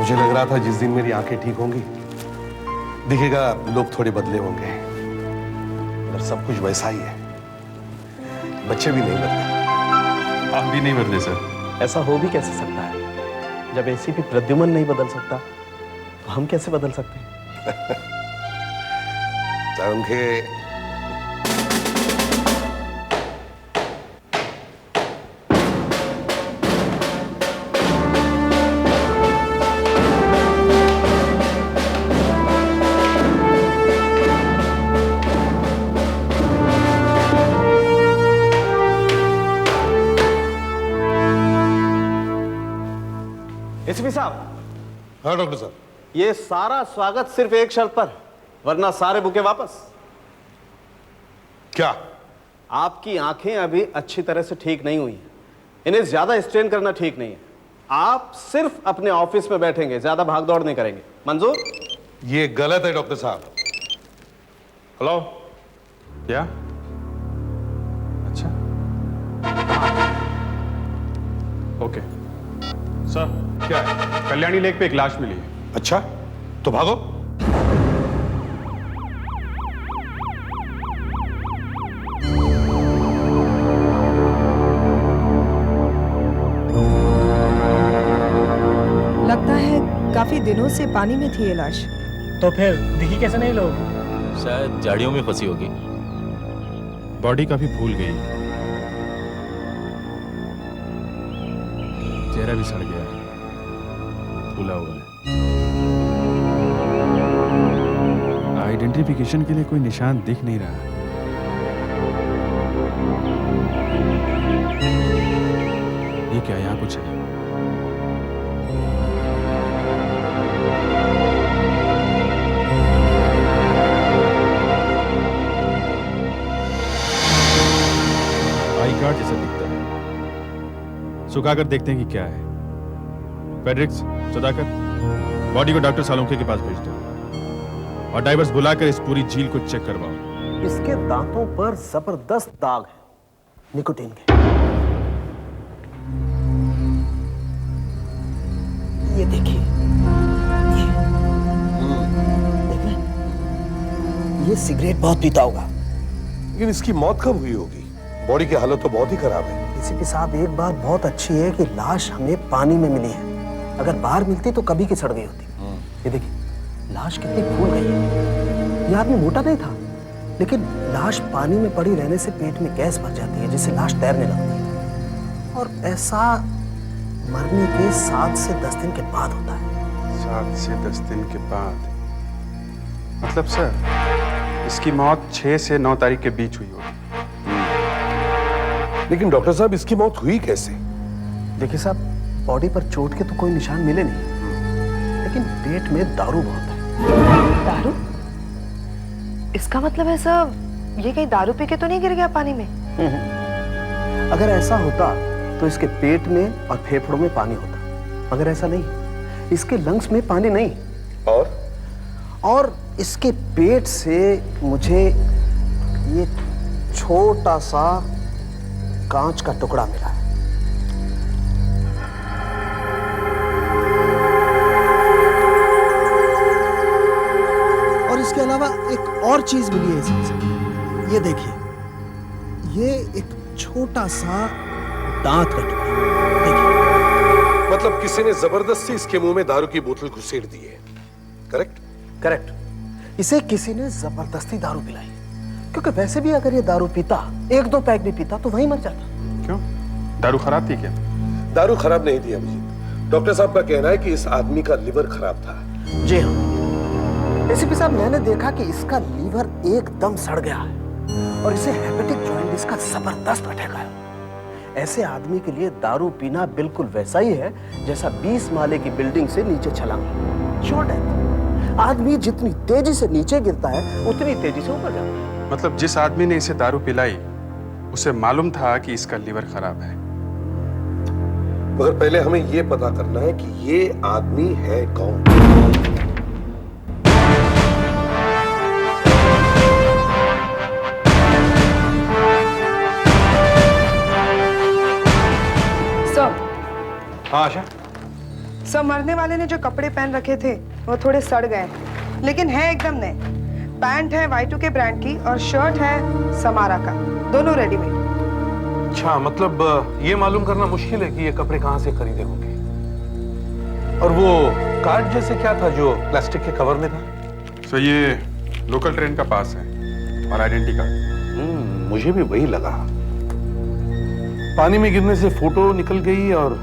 मुझे लग रहा था जिस दिन मेरी आंखें ठीक होंगी दिखेगा लोग थोड़े बदले होंगे, मगर सब कुछ वैसा ही है। बच्चे भी नहीं बदले। आप भी नहीं बदले सर। ऐसा हो भी कैसे सकता है? जब एसीपी प्रद्युमन नहीं बदल सकता तो हम कैसे बदल सकते हैं? उनके एसीपी साहब। हाँ डॉक्टर साहब। ये सारा स्वागत सिर्फ एक शर्त पर, वरना सारे बुके वापस। क्या? आपकी आंखें अभी अच्छी तरह से ठीक नहीं हुई हैं, इन्हें ज्यादा स्ट्रेन करना ठीक नहीं है। आप सिर्फ अपने ऑफिस में बैठेंगे, ज्यादा भाग दौड़ नहीं करेंगे। मंजूर? ये गलत है डॉक्टर साहब। हेलो, क्या? अच्छा, ओके सर। क्या है? कल्याणी लेक पे एक लाश मिली है। अच्छा, तो भागो। लगता है काफी दिनों से पानी में थी ये लाश। तो फिर दिखी कैसे नहीं लोग? शायद झाड़ियों में फंसी होगी। बॉडी काफी फूल गई, चेहरा भी सड़ गया, फूला हुआ है। आइडेंटिफिकेशन के लिए कोई निशान दिख नहीं रहा। ये क्या, यहाँ कुछ है? आई कार्ड जैसा दिखता है, सुखाकर देखते हैं कि क्या है। फेडरिक्स, सुधाकर, बॉडी को डॉक्टर सालुंखे के पास भेज दो और डाइवर्स बुलाकर इस पूरी झील को चेक करवाओ। इसके दांतों पर जबरदस्त दाग है, निकोटीन के। ये देखिए, ये देख रहे हैं? ये सिगरेट बहुत पीता होगा। लेकिन इसकी मौत कब हुई होगी? बॉडी की हालत तो बहुत ही खराब है। एसीपी साहब, एक बात बहुत अच्छी है कि लाश हमें पानी में मिली है। अगर बाहर मिलती तो कभी की सड़ गई होती। ये देखिए, लाश कितनी फूल गई है। ये आदमी मोटा नहीं था, लेकिन लाश पानी में पड़ी रहने से पेट में गैस भर जाती है, जिससे लाश तैरने लगती है। और ऐसा मरने के 7 से 10 दिन के बाद होता है। 7 से 10 दिन के बाद? मतलब सर, इसकी मौत 6 से 9 तारीख के बीच हुई होगी। लेकिन डॉक्टर साहब, इसकी मौत हुई कैसे? देखिए साहब, बॉडी पर चोट के तो कोई निशान मिले नहीं, लेकिन पेट में दारू बहुत है। दारू? इसका मतलब है सर, ये कहीं दारू पी के तो नहीं गिर गया पानी में? अगर ऐसा होता तो इसके पेट में और फेफड़ों में पानी होता, मगर ऐसा नहीं। इसके लंग्स में पानी नहीं, और इसके पेट से मुझे ये छोटा सा कांच का टुकड़ा मिला है। और इसके अलावा एक और चीज मिली है इसमें। ये देखिए, ये एक छोटा सा दांत का टुकड़ा। देखिए, मतलब किसी ने जबरदस्ती इसके मुंह में दारू की बोतल घुसेड़ दी है। करेक्ट? करेक्ट। इसे किसी ने जबरदस्ती दारू पिलाई, क्योंकि वैसे भी अगर ये दारू पीता, 1-2 पैक भी पीता, तो वहीं मर जाता। क्यों? दारू खराब थी क्या? दारू खराब नहीं थी अभिजीत। डॉक्टर साहब का कहना है कि इस आदमी का लिवर खराब था। जी हाँ एसीपी साहब, मैंने देखा कि इसका लीवर एकदम सड़ गया है और इसे हेपेटिक जॉन्डिस का जबरदस्त अटैक आया। ऐसे आदमी के लिए दारू पीना बिल्कुल वैसा ही है जैसा 20 माले की बिल्डिंग से नीचे छलांग। Short death. आदमी जितनी तेजी से नीचे गिरता है उतनी तेजी से ऊपर जाता है। मतलब जिस आदमी ने इसे दारू पिलाई उसे मालूम था कि इसका लीवर खराब है। मगर पहले हमें यह पता करना है कि ये आदमी है कौन। सर, हाँ आशा, सर मरने वाले ने जो कपड़े पहन रखे थे वो थोड़े सड़ गए, लेकिन है एकदम नए। पैंट है Y2K ब्रांड की और शर्ट है समारा का, दोनों रेडीमेड। अच्छा, मतलब ये मालूम करना मुश्किल है कि ये कपड़े कहाँ से खरीदे होंगे। और वो कार्ड जैसे क्या था जो प्लास्टिक के कवर में था? सर ये लोकल ट्रेन का पास है और आइडेंटिटी कार्ड। मुझे भी वही लगा। पानी में गिरने से फोटो निकल गई और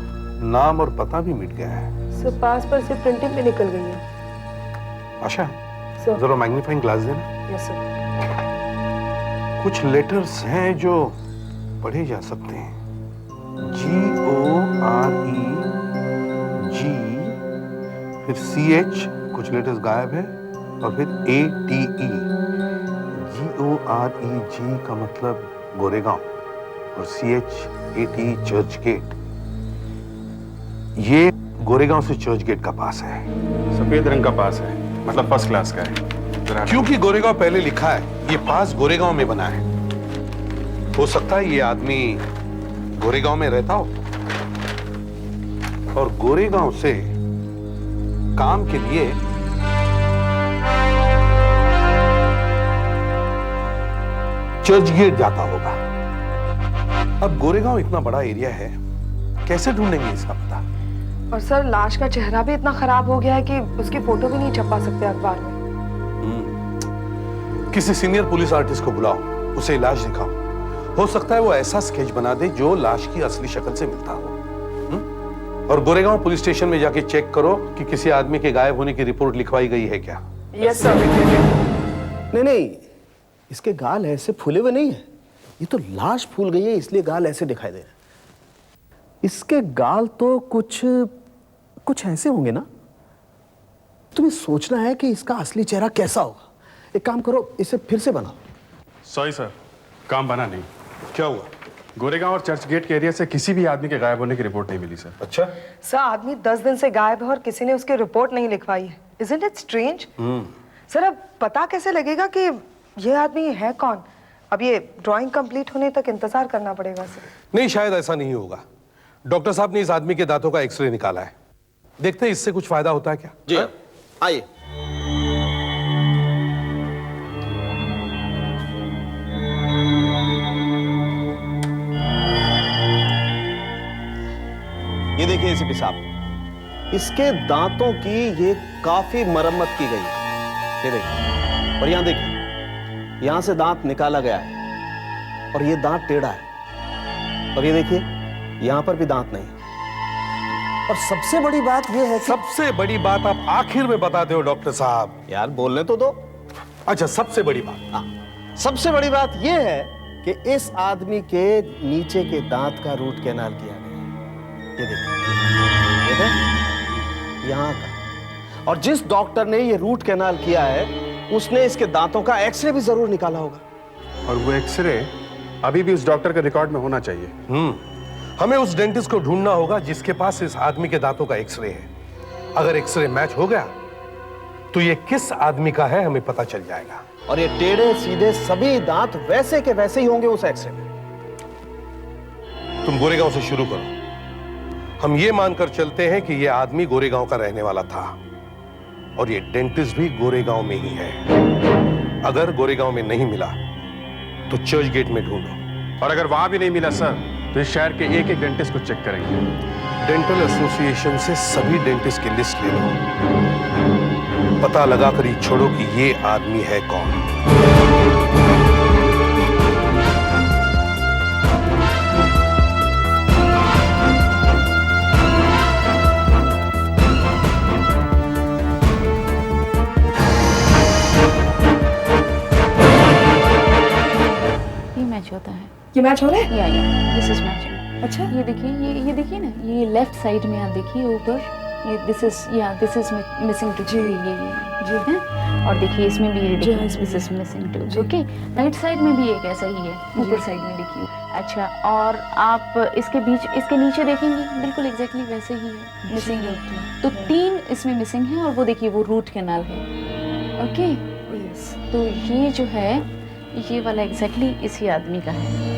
नाम और पता भी मिट गया है। सर पास पर से प्रिंटिंग भी निकल गई है। आशा, सर। जरा मैग्नीफाइंग ग्लास देना। Yes sir. कुछ लेटर्स हैं जो पढ़े जा सकते हैं। GORE G, फिर CH, कुछ लेटर्स गायब है, और फिर ATE। GORE G का मतलब गोरेगांव और CHATE चर्च गेट। ये गोरेगांव से चर्च गेट का पास है। सफेद रंग का पास है, मतलब फर्स्ट क्लास का है। जरा क्योंकि गोरेगांव पहले लिखा है, ये पास गोरेगांव में बना है। हो सकता है ये आदमी गोरेगांव में रहता हो और गोरेगांव से काम के लिए चर्च गेट जाता होगा। अब गोरेगांव इतना बड़ा एरिया है, कैसे ढूंढेंगे इसका पता? और सर लाश का चेहरा भी इतना खराब हो गया है कि उसकी फोटो भी नहीं छपा सकते अखबार में। किसी सीनियर पुलिस आर्टिस्ट को बुलाओ, उसे लाश दिखाओ। हो सकता है वो ऐसा स्केच बना दे जो लाश की असली शक्ल से मिलता हो। और गोरेगांव पुलिस स्टेशन में जाके चेक करो कि किसी आदमी के गायब होने की रिपोर्ट लिखवाई गई है क्या। Yes sir. नहीं, इसके गाल ऐसे फूले हुए नहीं है। ये तो लाश फूल गई है, इसलिए गाल ऐसे दिखाई दे रहे हैं। इसके गाल तो कुछ ऐसे होंगे ना। तुम्हें सोचना है कि इसका असली चेहरा कैसा होगा। एक काम करो, इसे फिर से बनाओ। सॉरी सर, काम बना नहीं। क्या हुआ? गोरेगांव और चर्च गेट के एरिया से किसी भी आदमी के गायब होने की रिपोर्ट नहीं मिली सर। अच्छा, सर आदमी 10 दिन से गायब है और किसी ने उसकी रिपोर्ट नहीं लिखवाई है। Isn't it strange? सर अब पता कैसे लगेगा कि ये आदमी है कौन? अब ये ड्राइंग कंप्लीट होने तक इंतजार करना पड़ेगा सर। नहीं, शायद ऐसा नहीं होगा। डॉक्टर साहब ने इस आदमी के दांतों का एक्सरे निकाला है, देखते हैं इससे कुछ फायदा होता है क्या। जी आइए। ये देखिए एसीपी साहब, इसके दांतों की ये काफी मरम्मत की गई है। ये देखिए, और यहां देखिए, यहां से दांत निकाला गया है और ये दांत टेढ़ा है। और ये देखिए, यहां पर भी दांत नहीं है। और सबसे बड़ी बात ये है कि सबसे बड़ी बात आप आखिर में बताते हो डॉक्टर साहब। यार बोलने तो दो। अच्छा, सबसे बड़ी बात। हाँ, सबसे बड़ी बात यह है कि इस आदमी के नीचे के दांत का रूट कैनाल किया गया है। ये देखिए, यहां का। और जिस डॉक्टर ने ये रूट कैनाल किया है, उसने इसके दांतों का एक्सरे भी जरूर निकाला होगा। और वो एक्सरे अभी भी उस डॉक्टर के रिकॉर्ड में होना चाहिए। हमें उस डेंटिस्ट को ढूंढना होगा जिसके पास इस आदमी के दांतों का एक्सरे है। अगर एक्सरे मैच हो गया तो ये किस आदमी का है हमें पता चल जाएगा। और ये टेढ़े सीधे सभी दांत वैसे के वैसे ही होंगे उस एक्सरे में। तुम गोरेगांव से शुरू करो। हम ये मानकर चलते हैं कि ये आदमी गोरेगांव का रहने वाला था और ये डेंटिस्ट भी गोरेगांव में ही है। अगर गोरेगांव में नहीं मिला तो चर्च गेट में ढूंढो। और अगर वहां भी नहीं मिला सर, तो इस शहर के एक एक डेंटिस्ट को चेक करेंगे। डेंटल एसोसिएशन से सभी डेंटिस्ट की लिस्ट ले लो। पता लगा कर ही छोड़ो कि ये आदमी है कौन। ये मैच होता है। ये मैच हो रहा है? या दिस इज मैचिंग। अच्छा, ये देखिए, ये देखिए ना, ये लेफ्ट साइड में आप देखिए ऊपर, ये दिस इज मिसिंग टू। ये है। और देखिए इसमें भी ये देखिए, this is missing too. Okay, right side में भी एक ऐसा ही है, ऊपर साइड में देखिए। अच्छा, और आप इसके बीच, इसके नीचे देखेंगे, बिल्कुल एग्जैक्टली वैसे ही है, मिसिंग है। तो 3 इसमें मिसिंग है और वो देखिए वो रूट कैनाल है। ओके, तो ये जो है, ये वाला एग्जैक्टली इसी आदमी का है।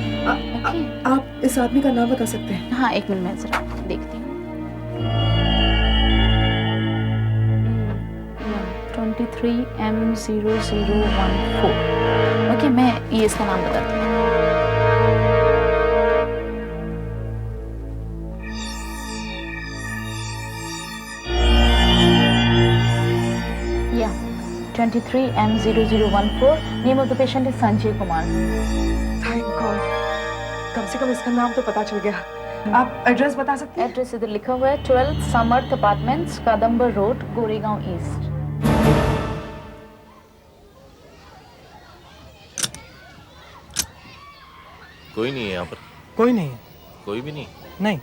आप इस आदमी का नाम बता सकते हैं? हाँ, एक मिनट, मैं जरा देखती हूँ। 23M0014। ओके, मैं ये इसका नाम बताती हूँ। या 23M0014। Name of the patient is Sanjay Kumar. Thank God, कम से कम इसका नाम तो पता चल गया। आप एड्रेस बता सकते हैं? एड्रेस इधर लिखा हुआ है, 12 समर्थ अपार्टमेंट्स, कदम्बर रोड, गोरेगांव ईस्ट। कोई नहीं है यहाँ पर? कोई नहीं है। कोई भी नहीं? नहीं,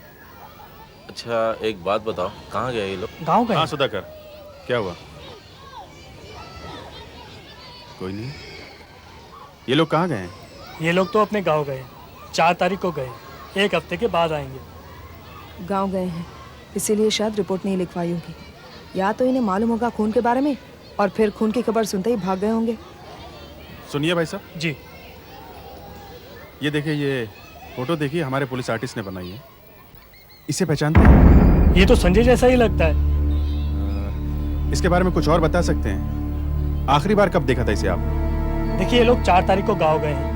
अच्छा एक बात बताओ, कहाँ गए ये लोग? गांव गए। हाँ सुधाकर, क्या हुआ? कोई नहीं। ये लोग कहाँ गए हैं? ये लोग तो अपने गांव गए, 4 तारीख को गए, 1 हफ्ते के बाद आएंगे। गांव गए हैं, इसीलिए शायद रिपोर्ट नहीं लिखवाई होगी। या तो इन्हें मालूम होगा खून के बारे में, और फिर खून की खबर सुनते ही भाग गए होंगे। सुनिए भाई साहब, जी। ये देखिए, ये फोटो देखिए, हमारे पुलिस आर्टिस्ट ने बनाई है। इसे पहचानते हैं? ये तो संजय जैसा ही लगता है। इसके बारे में कुछ और बता सकते हैं? आखिरी बार कब देखा था इसे आप? देखिए, ये लोग 4 तारीख को गांव गए हैं,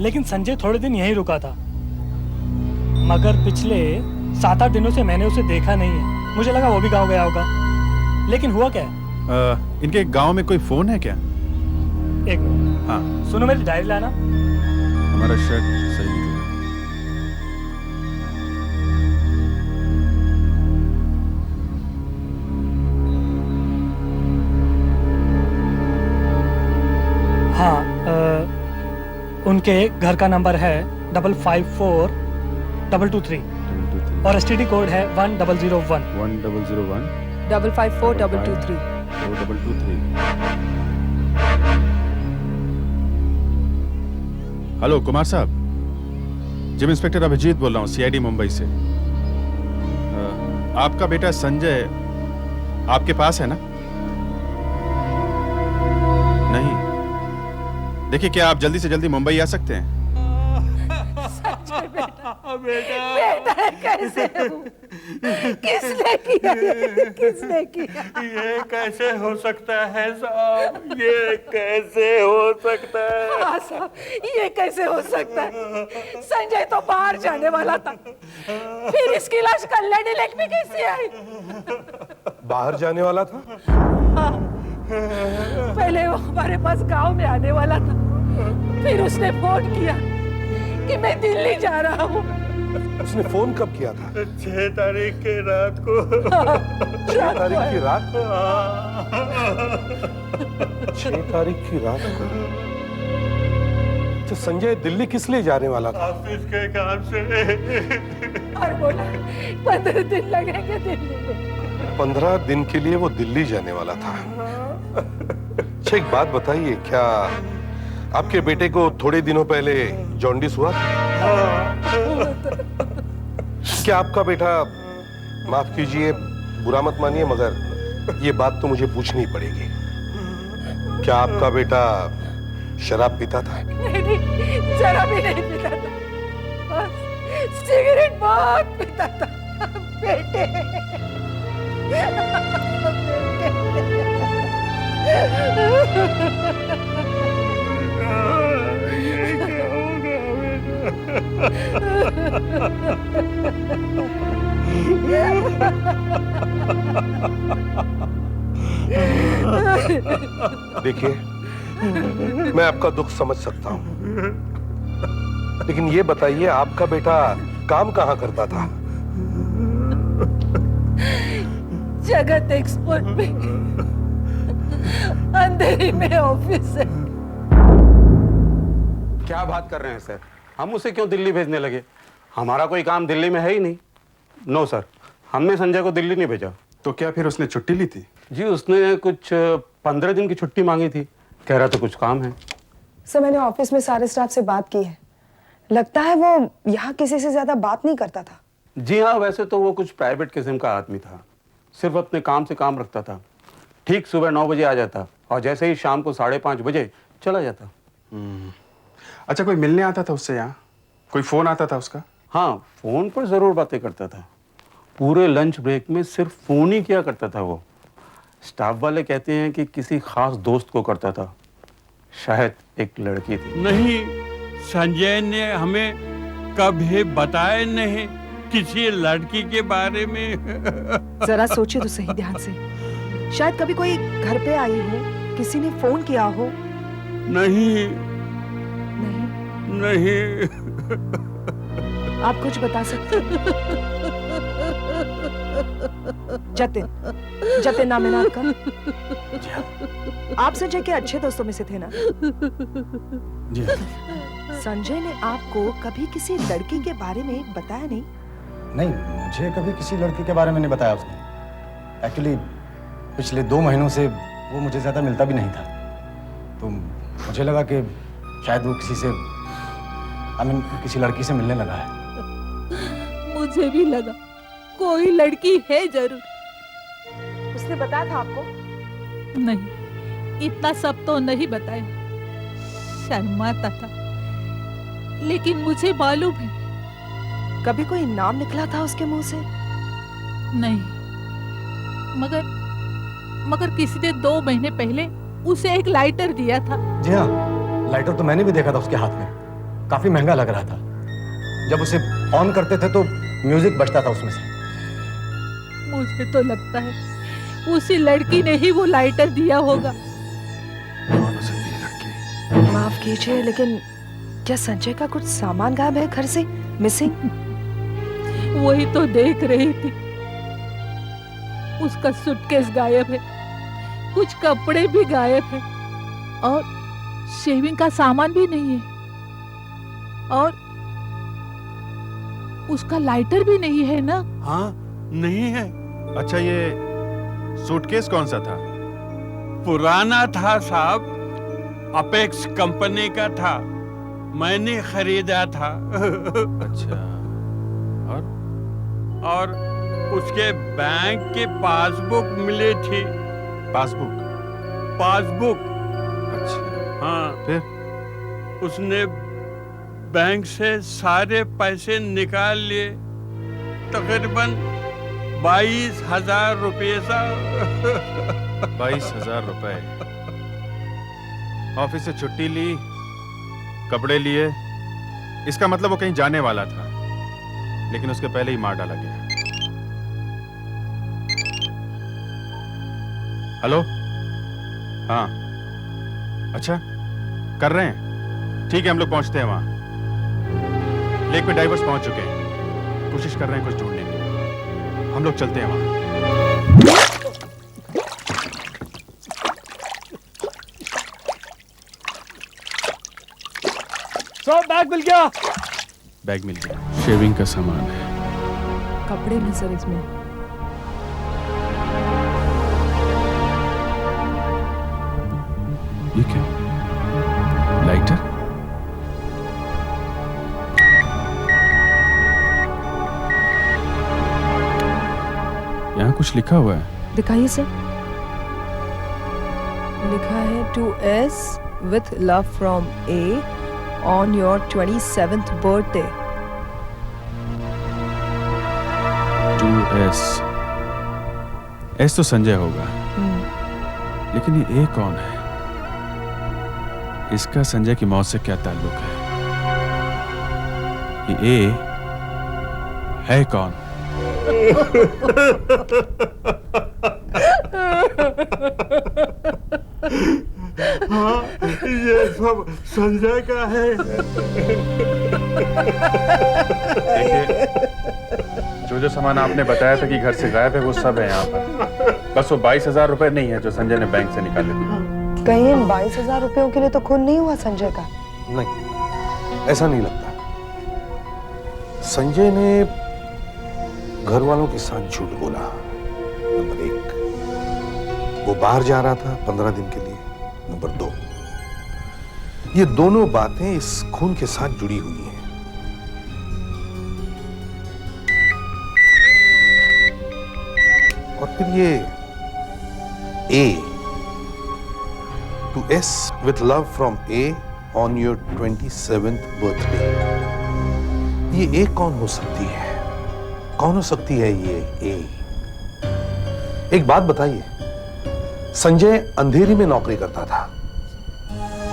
लेकिन संजय थोड़े दिन यहीं रुका था। मगर पिछले 7-8 दिनों से मैंने उसे देखा नहीं है। मुझे लगा वो भी गांव गया होगा, लेकिन हुआ क्या है? इनके गांव में कोई फोन है क्या? एक मिनट। हाँ, सुनो, मेरी डायरी लाना। हमारा शर्ट सही निकला। हाँ, उनके घर का नंबर है 554223 और STD कोड है 1001। 1001 554223। 4223। हेलो कुमार साहब, जिम इंस्पेक्टर अभिजीत बोल रहा हूँ, CID मुंबई से। आपका बेटा संजय आपके पास है ना? नहीं? देखिए, क्या आप जल्दी से जल्दी मुंबई आ सकते हैं? बेटा कैसे हूँ? किसने किया ये? किसने किया? ये कैसे हो सकता है साहब? ये कैसे हो सकता है? हाँ साहब, ये कैसे हो सकता है? संजय तो बाहर जाने वाला था, फिर इसकी लाश कल्याणी लेक में कैसे आई? बाहर जाने वाला था? हाँ, पहले वो हमारे पास गांव में आने वाला था, फिर उसने फोन किया कि मैं दिल्ली जा रहा हूँ। उसने फोन कब किया था? 6 तारीख के रात को। 6 तारीख की रात को? 6 तारीख की रात को? तो संजय दिल्ली किस लिए जाने वाला था? ऑफिस के काम से। और बोला 15 दिन लगेंगे दिल्ली में। 15 दिन के लिए वो दिल्ली जाने वाला था। अच्छा एक बात बताइए, क्या आपके बेटे को थोड़े दिनों पहले जॉन्डिस हुआ? क्या आपका बेटा, माफ कीजिए, बुरा मत मानिए, मगर ये बात तो मुझे पूछनी पड़ेगी, क्या आपका बेटा शराब पीता था? नहीं, जरा भी नहीं पीता था, बस सिगरेट बहुत पीता था। बेटे, देखिए, मैं आपका दुख समझ सकता हूं, लेकिन ये बताइए आपका बेटा काम कहाँ करता था? जगत एक्सपोर्ट में अंधेरी में ऑफिस है। क्या बात कर रहे हैं सर? हम उसे क्यों दिल्ली भेजने लगे? हमारा कोई काम दिल्ली में है ही नहीं। नो सर, हमने संजय को दिल्ली नहीं भेजा। तो क्या फिर उसने छुट्टी ली थी? जी, उसने कुछ 15 दिन की छुट्टी मांगी थी, कह रहा था कुछ काम है। सर, मैंने ऑफिस में सारे स्टाफ से बात की है, लगता है वो यहाँ किसी से ज्यादा बात नहीं करता था। जी हाँ, वैसे तो वो कुछ प्राइवेट किस्म का आदमी था, सिर्फ अपने काम से काम रखता था। ठीक सुबह 9 बजे आ जाता और जैसे ही शाम को 5:30 बजे चला जाता। अच्छा, कोई मिलने आता था उससे यहाँ? कोई फोन आता था उसका? हाँ, फोन पर जरूर बातें करता था। पूरे लंच ब्रेक में सिर्फ फोन ही किया करता था वो। स्टाफ वाले कहते हैं कि किसी खास दोस्त को करता था, शायद एक लड़की थी। नहीं, संजय ने हमें कभी बताया नहीं किसी लड़की के बारे में। जरा सोचिए तो सही ध्यान से। शायद कभी कोई घर पे आई हो, किसी ने फोन किया हो। नहीं नहीं, नहीं। आप कुछ बता सकते हैं? जतिन, जतिन नाम है ना आपका? आप संजय के अच्छे दोस्तों में से थे ना? जी। संजय ने आपको कभी किसी लड़की के बारे में बताया नहीं? नहीं, मुझे कभी किसी लड़की के बारे में नहीं बताया उसने। एक्चुअली पिछले 2 महीनों से वो मुझे ज़्यादा मिलता भी नहीं था, तो मुझे लगा कि शायद वो किसी से किसी लड़की से मिलने लगा है। मुझे भी लगा कोई लड़की है जरूर। उसने बताया था आपको? नहीं, इतना सब तो नहीं बताया, शर्माता था। लेकिन मुझे मालूम है। कभी कोई नाम निकला था उसके मुंह से? नहीं, मगर किसी ने 2 महीने पहले उसे एक लाइटर दिया था। जी हाँ, लाइटर तो मैंने भी देखा था उसके हाथ में। काफी महंगा लग रहा था। जब उसे ऑन करते थे तो म्यूजिक बजता था उसमें से। मुझे तो लगता है उसी लड़की ने ही वो लाइटर दिया होगा। कौन हो सकती है लड़की? माफ कीजिए, लेकिन क्या संजय का कुछ सामान गायब है घर से, मिसिंग? वही तो देख रही थी। उसका सूटकेस गायब है, कुछ कपड़े भी गायब है, और शेविंग का सामान भी नहीं है, और उसका लाइटर भी नहीं है ना? हाँ, नहीं है। अच्छा, ये सूटकेस कौन सा था? पुराना था साहब, अपेक्स कंपनी का था, मैंने खरीदा था। अच्छा, और उसके बैंक की पासबुक मिली थी। पासबुक? अच्छा, हाँ। फिर? उसने बैंक से सारे पैसे निकाल लिए, तकरीबन 22,000 रुपये सा। 22,000 रुपए। ऑफिस से छुट्टी ली, कपड़े लिए, इसका मतलब वो कहीं जाने वाला था, लेकिन उसके पहले ही मार डाला गया। हेलो? हाँ, अच्छा, कर रहे हैं? ठीक है, हम लोग पहुंचते हैं वहां। लेक में डाइवर्स पहुंच चुके हैं, कोशिश कर रहे हैं कुछ ढूंढने की। हम लोग चलते हैं वहां। सब बैग मिल गया? बैग मिल गया, शेविंग का सामान है। कपड़े नहीं सर इसमें। ये क्या? लाइटर? यहाँ कुछ लिखा हुआ है। दिखाइए सर। लिखा है to S with love from A on your 27th birthday. 2S। S तो संजय होगा, लेकिन ये A कौन है? इसका संजय की मौत से क्या ताल्लुक है? ये A है कौन? हाँ, ये सब संजय का है। देखिए, जो सामान आपने बताया था कि घर से गायब है, वो सब है यहाँ पर। बस वो 22,000 रुपए नहीं है जो संजय ने बैंक से निकाले थे। कहीं इन 22,000 रुपयों के लिए तो खून नहीं हुआ संजय का? नहीं, ऐसा नहीं लगता। संजय ने घर वालों के साथ झूठ बोला। नंबर 1, वो बाहर जा रहा था 15 दिन के लिए। नंबर 2, ये दोनों बातें इस खून के साथ जुड़ी हुई हैं। और फिर ये A to S with love from A on your 27th birthday, ये A कौन हो सकती है? कौन हो सकती है ये A? एक बात बताइए, संजय अंधेरी में नौकरी करता था,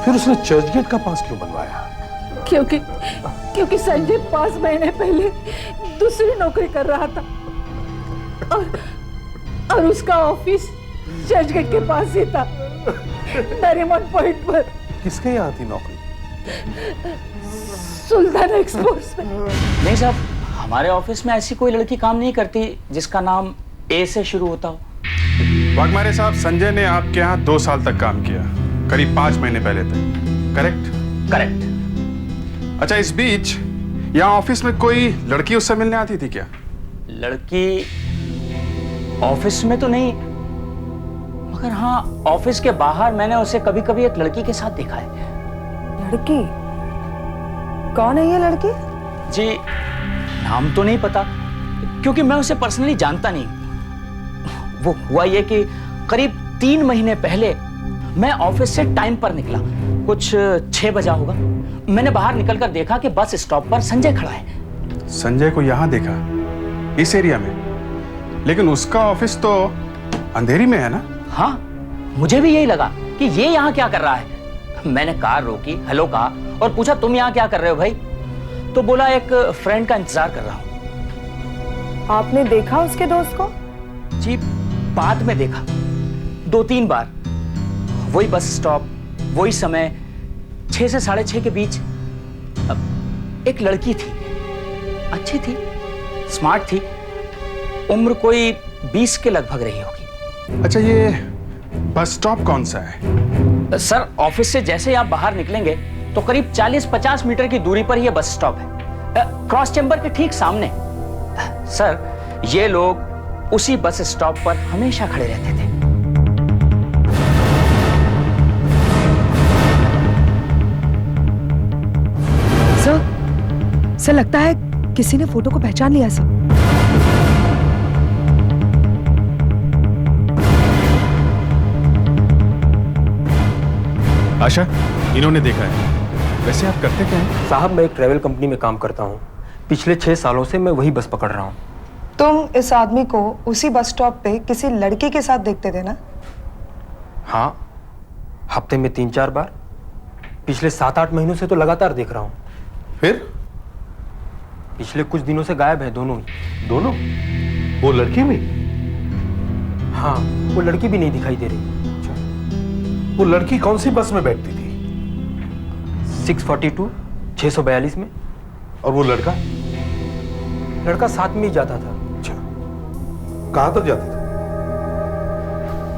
फिर उसने चर्चगेट का पास क्यों बनवाया? क्योंकि संजय 5 महीने पहले दूसरी नौकरी कर रहा था और उसका ऑफिस चर्चगेट के पास ही था, नरीमन पॉइंट पर। किसके यहाँ थी नौकरी? सुल्तान एक्सपोर्ट्स में। नहीं साहब, हमारे ऑफिस में ऐसी कोई लड़की काम नहीं करती जिसका नाम ए से शुरू होता हो। वाघमारे साहब, संजय ने आपके यहाँ 2 साल तक काम किया, करीब 5 महीने पहले तक, करेक्ट? करेक्ट। अच्छा, इस बीच यहाँ ऑफिस में कोई लड़की उससे मिलने आती थी क्या? लड़की ऑफिस में तो नहीं, मगर हाँ ऑफिस के बाहर मैंने उसे कभी कभी एक लड़की के साथ देखा है। लड़की? कौन है ये लड़की? जी नाम तो नहीं पता, क्योंकि मैं उसे पर्सनली जानता नहीं। वो हुआ ये कि करीब 3 महीने पहले मैं ऑफिस से टाइम पर निकला, कुछ 6 बजा होगा। मैंने बाहर निकलकर देखा कि बस स्टॉप पर संजय खड़ा है। संजय को यहाँ देखा, इस एरिया में? लेकिन उसका ऑफिस तो अंधेरी में है ना? हाँ, मुझे भी यही लगा कि ये यहाँ क्या कर रहा है। मैंने कार रोकी, हेलो कहा और पूछा तुम यहाँ क्या कर रहे हो भाई? तो बोला एक फ्रेंड का इंतजार कर रहा हूँ। आपने देखा उसके दोस्त को? जी बाद में देखा, 2-3 बार। वही बस स्टॉप, वही समय, 6 से 6:30 के बीच। एक लड़की थी, अच्छी थी, स्मार्ट थी, उम्र कोई 20 के लगभग रही होगी। अच्छा, ये बस स्टॉप कौन सा है? सर ऑफिस से जैसे ही आप बाहर निकलेंगे तो करीब 40-50 मीटर की दूरी पर यह बस स्टॉप है, क्रॉस चैम्बर के ठीक सामने। सर ये लोग उसी बस स्टॉप पर हमेशा खड़े रहते थे। सर लगता है किसी ने फोटो को पहचान लिया सर। आशा, इन्होंने देखा है। वैसे आप करते क्या हैं? साहब मैं एक ट्रैवल कंपनी में काम करता हूँ, पिछले 6 सालों से मैं वही बस पकड़ रहा हूँ। तुम इस आदमी को उसी बस स्टॉप पे किसी लड़की के साथ देखते थे ना? हाँ, हफ्ते में 3-4 बार। पिछले 7-8 महीनों से तो लगातार देख रहा हूँ। फिर पिछले कुछ दिनों से गायब है दोनों। दोनों? वो लड़की भी? हाँ, वो लड़की भी नहीं दिखाई दे रही। वो लड़की कौन सी बस में बैठती थी? 642, 642 में। और वो लड़का? लड़का साथ में ही जाता था। अच्छा, कहां तक जाती थी?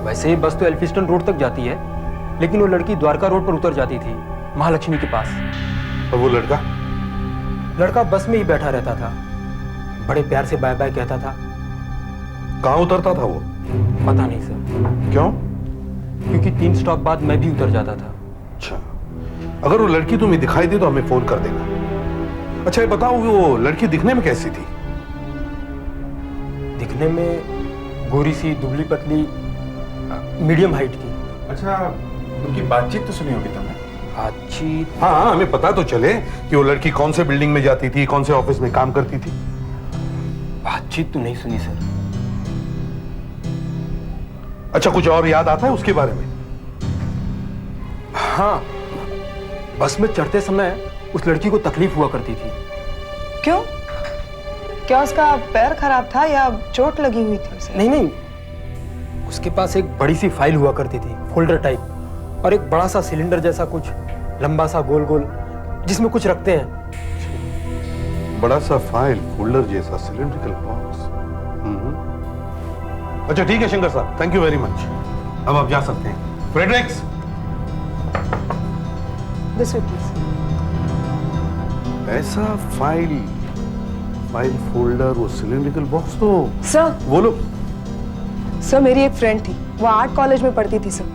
वैसे ही बस तो एल्फिस्टन रोड तक जाती है, लेकिन वो लड़की द्वारका रोड पर उतर जाती थी, महालक्ष्मी के पास। और वो लड़का? लड़का बस में ही बैठा रहता था, बड़े प्यार से बाय बाय कहता था। कहां उतरता था वो? पता नहीं सर। क्यों? क्योंकि 3 स्टॉप बाद मैं भी उतर जाता था। अच्छा, अगर वो लड़की तुम्हें दिखाई दे तो हमें फोन कर देना। अच्छा ये बताओ, वो लड़की दिखने में कैसी थी? दिखने में गोरी सी, दुबली पतली, मीडियम हाइट की। अच्छा, उनकी बातचीत तो सुनी होगी तुमने? बातचीत? हाँ, हमें पता तो चले कि वो लड़की कौन से बिल्डिंग में जाती थी, कौन से ऑफिस में काम करती थी। बातचीत तो नहीं सुनी सर। अच्छा, कुछ और याद आता है उसके बारे में? हाँ, बस में चढ़ते समय उस लड़की को तकलीफ हुआ करती थी। क्यों? क्या उसका पैर खराब था या चोट लगी हुई थी उसे? नहीं, उसके पास एक बड़ी सी फाइल हुआ करती थी, फोल्डर टाइप, और एक बड़ा सा सिलेंडर जैसा कुछ, लंबा सा गोल गोल, जिसमें कुछ रखते हैं। बड़ा सा फाइल, फोल्डर जैसा, सिलेंड्रिकल बॉक्स। अच्छा ठीक है शंकर साहब, थैंक यू वेरी मच। अब आप जा सकते हैं। Fredericks, this way please. ऐसा फाइल फोल्डर, वो सिलेंड्रिकल बॉक्स तो सर, बोलो। सर मेरी एक फ्रेंड थी, वो आर्ट कॉलेज में पढ़ती थी सर।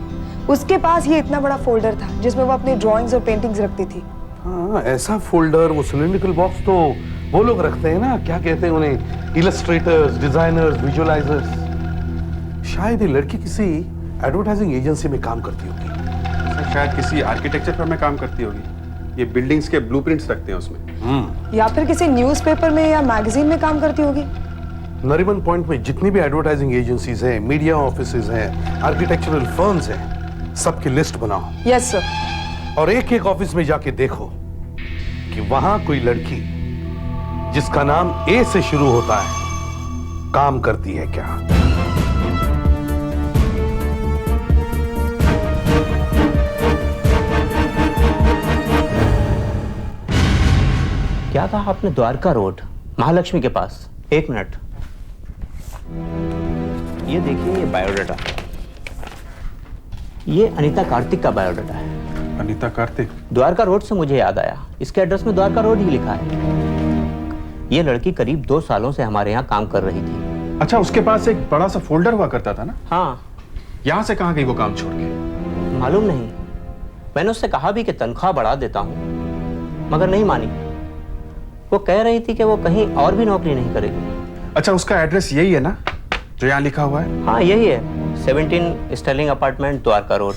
उसके पास ये इतना बड़ा फोल्डर था जिसमें वो अपनी ड्राइंग्स और पेंटिंग्स रखती थी। हाँ, ऐसा फोल्डर, वो सिलेंड्रिकल बॉक्स तो वो लोग रखते हैं ना, क्या कहते हैं उन्हें, इलस्ट्रेटर्स, डिजाइनर्स, विजुअलाइजर्स। शायद ये लड़की किसी एडवर्टाइजिंग एजेंसी में काम करती होगी। शायद किसी आर्किटेक्चर फर्म में काम करती होगी। ये बिल्डिंग्स के ब्लूप्रिंट्स रखते हैं उसमें। या फिर किसी न्यूज़पेपर में या मैगजीन में काम करती होगी। नरीमन पॉइंट में जितनी भी एडवर्टाइजिंग एजेंसीज हैं, मीडिया ऑफिसेज हैं, आर्किटेक्चरल फर्म्स हैं, सबकी लिस्ट बनाओ। Yes sir. और एक एक ऑफिस में जाके देखो कि वहां कोई लड़की जिसका नाम ए से शुरू होता है काम करती है क्या। क्या कहा आपने? द्वारका रोड, महालक्ष्मी के पास। एक मिनट, ये देखिए, ये बायोडाटा, ये अनीता कार्तिक का बायोडाटा है। अनीता कार्तिक? द्वारका रोड से मुझे याद आया, इसके एड्रेस में द्वारका रोड ही लिखा है। ये लड़की करीब 2 सालों से हमारे यहाँ काम कर रही थी। अच्छा, उसके पास एक बड़ा सा फोल्डर हुआ करता था ना? हाँ। यहाँ से कहाँ गई वो काम छोड़ के? मालूम नहीं, मैंने उससे कहा भी कि तनख्वाह बढ़ा देता हूँ, मगर नहीं मानी। वो कह रही थी कि वो कहीं और भी नौकरी नहीं करेगी। अच्छा, उसका एड्रेस यही है ना जो यहाँ लिखा हुआ है? हाँ, यही है, 17 स्टर्लिंग अपार्टमेंट, द्वारका रोड।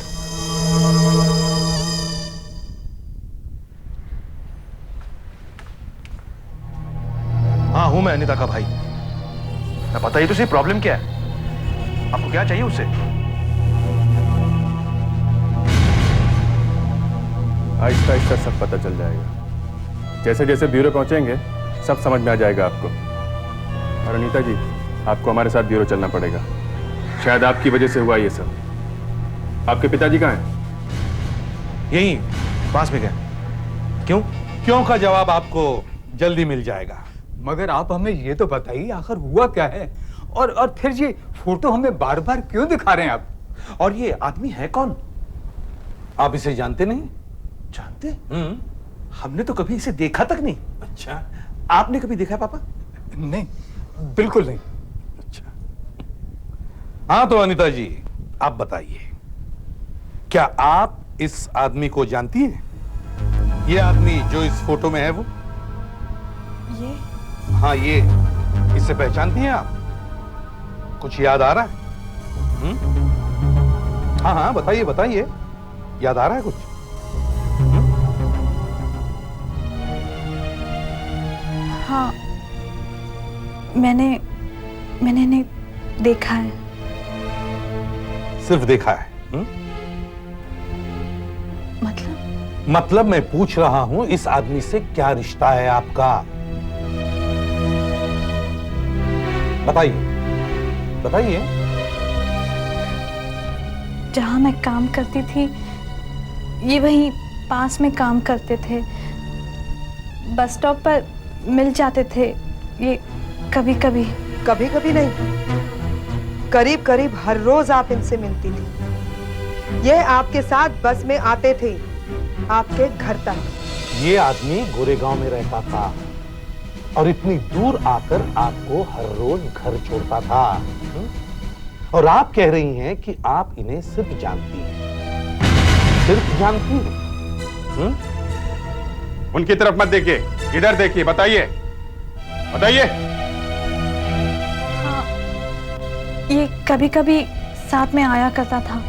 हाँ, हूं मैं अनीता का भाई। मैं बताइए तो सही, प्रॉब्लम क्या है? आपको क्या चाहिए उससे? आहिस्ता आहिस्ता सब पता चल जाएगा। जैसे जैसे ब्यूरो पहुंचेंगे सब समझ में आ जाएगा आपको। और अनीता जी, आपको हमारे साथ ब्यूरो चलना पड़ेगा। शायद आपकी वजह से हुआ ये सब। आपके पिताजी कहाँ हैं? यही पास में गए। क्यों? क्यों का जवाब आपको जल्दी मिल जाएगा। मगर आप हमें ये तो बताइए, आखिर हुआ क्या है? और फिर ये फोटो हमें बार बार क्यों दिखा रहे हैं आप? और ये आदमी है कौन? आप इसे जानते नहीं? जानते? हमने तो कभी इसे देखा तक नहीं। अच्छा, आपने कभी देखा है पापा? नहीं, बिल्कुल नहीं। अच्छा, हाँ तो अनीता जी, आप बताइए, क्या आप इस आदमी को जानती हैं? ये आदमी जो इस फोटो में है वो? ये? हाँ, ये। इसे पहचानती हैं आप? कुछ याद आ रहा है? हाँ हाँ, बताइए बताइए, याद आ रहा है कुछ? हाँ, मैंने इन्हें देखा है। सिर्फ देखा है? मतलब मैं पूछ रहा हूं, इस आदमी से क्या रिश्ता है आपका? बताइए बताइए। जहां मैं काम करती थी, ये वहीं पास में काम करते थे। बस स्टॉप पर मिल जाते थे ये कभी कभी। कभी कभी नहीं, करीब करीब हर रोज आप इनसे मिलती थी। ये आपके साथ बस में आते थे आपके घर तक। ये आदमी गोरेगांव में रहता था और इतनी दूर आकर आपको हर रोज घर छोड़ता था। और आप कह रही हैं कि आप इन्हें सिर्फ जानती हैं। सिर्फ जानती हैं? उनकी तरफ मत देखिए, इधर देखिए। बताइए बताइए। हाँ, ये कभी कभी साथ में आया करता था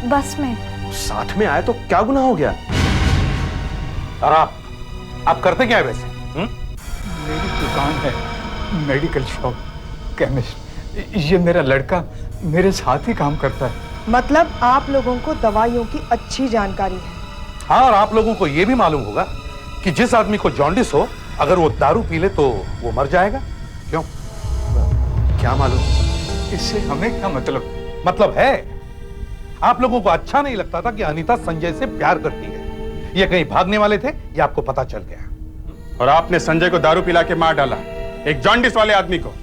बस में। साथ में आया तो क्या गुनाह हो गया? और आप करते क्या है वैसे? मेरी दुकान है, मेडिकल शॉप, केमिस्ट। ये मेरा लड़का मेरे साथ ही काम करता है। मतलब आप लोगों को दवाइयों की अच्छी जानकारी है। हाँ, और आप लोगों को यह भी मालूम होगा कि जिस आदमी को जॉन्डिस हो, अगर वो दारू पी ले तो वो मर जाएगा। क्यों? क्या मालूम? इससे हमें क्या मतलब? मतलब है, आप लोगों को अच्छा नहीं लगता था कि अनीता संजय से प्यार करती है। ये कहीं भागने वाले थे, ये आपको पता चल गया। और आपने संजय को दारू पिला के मार डाला, एक जॉन्डिस वाले आदमी को।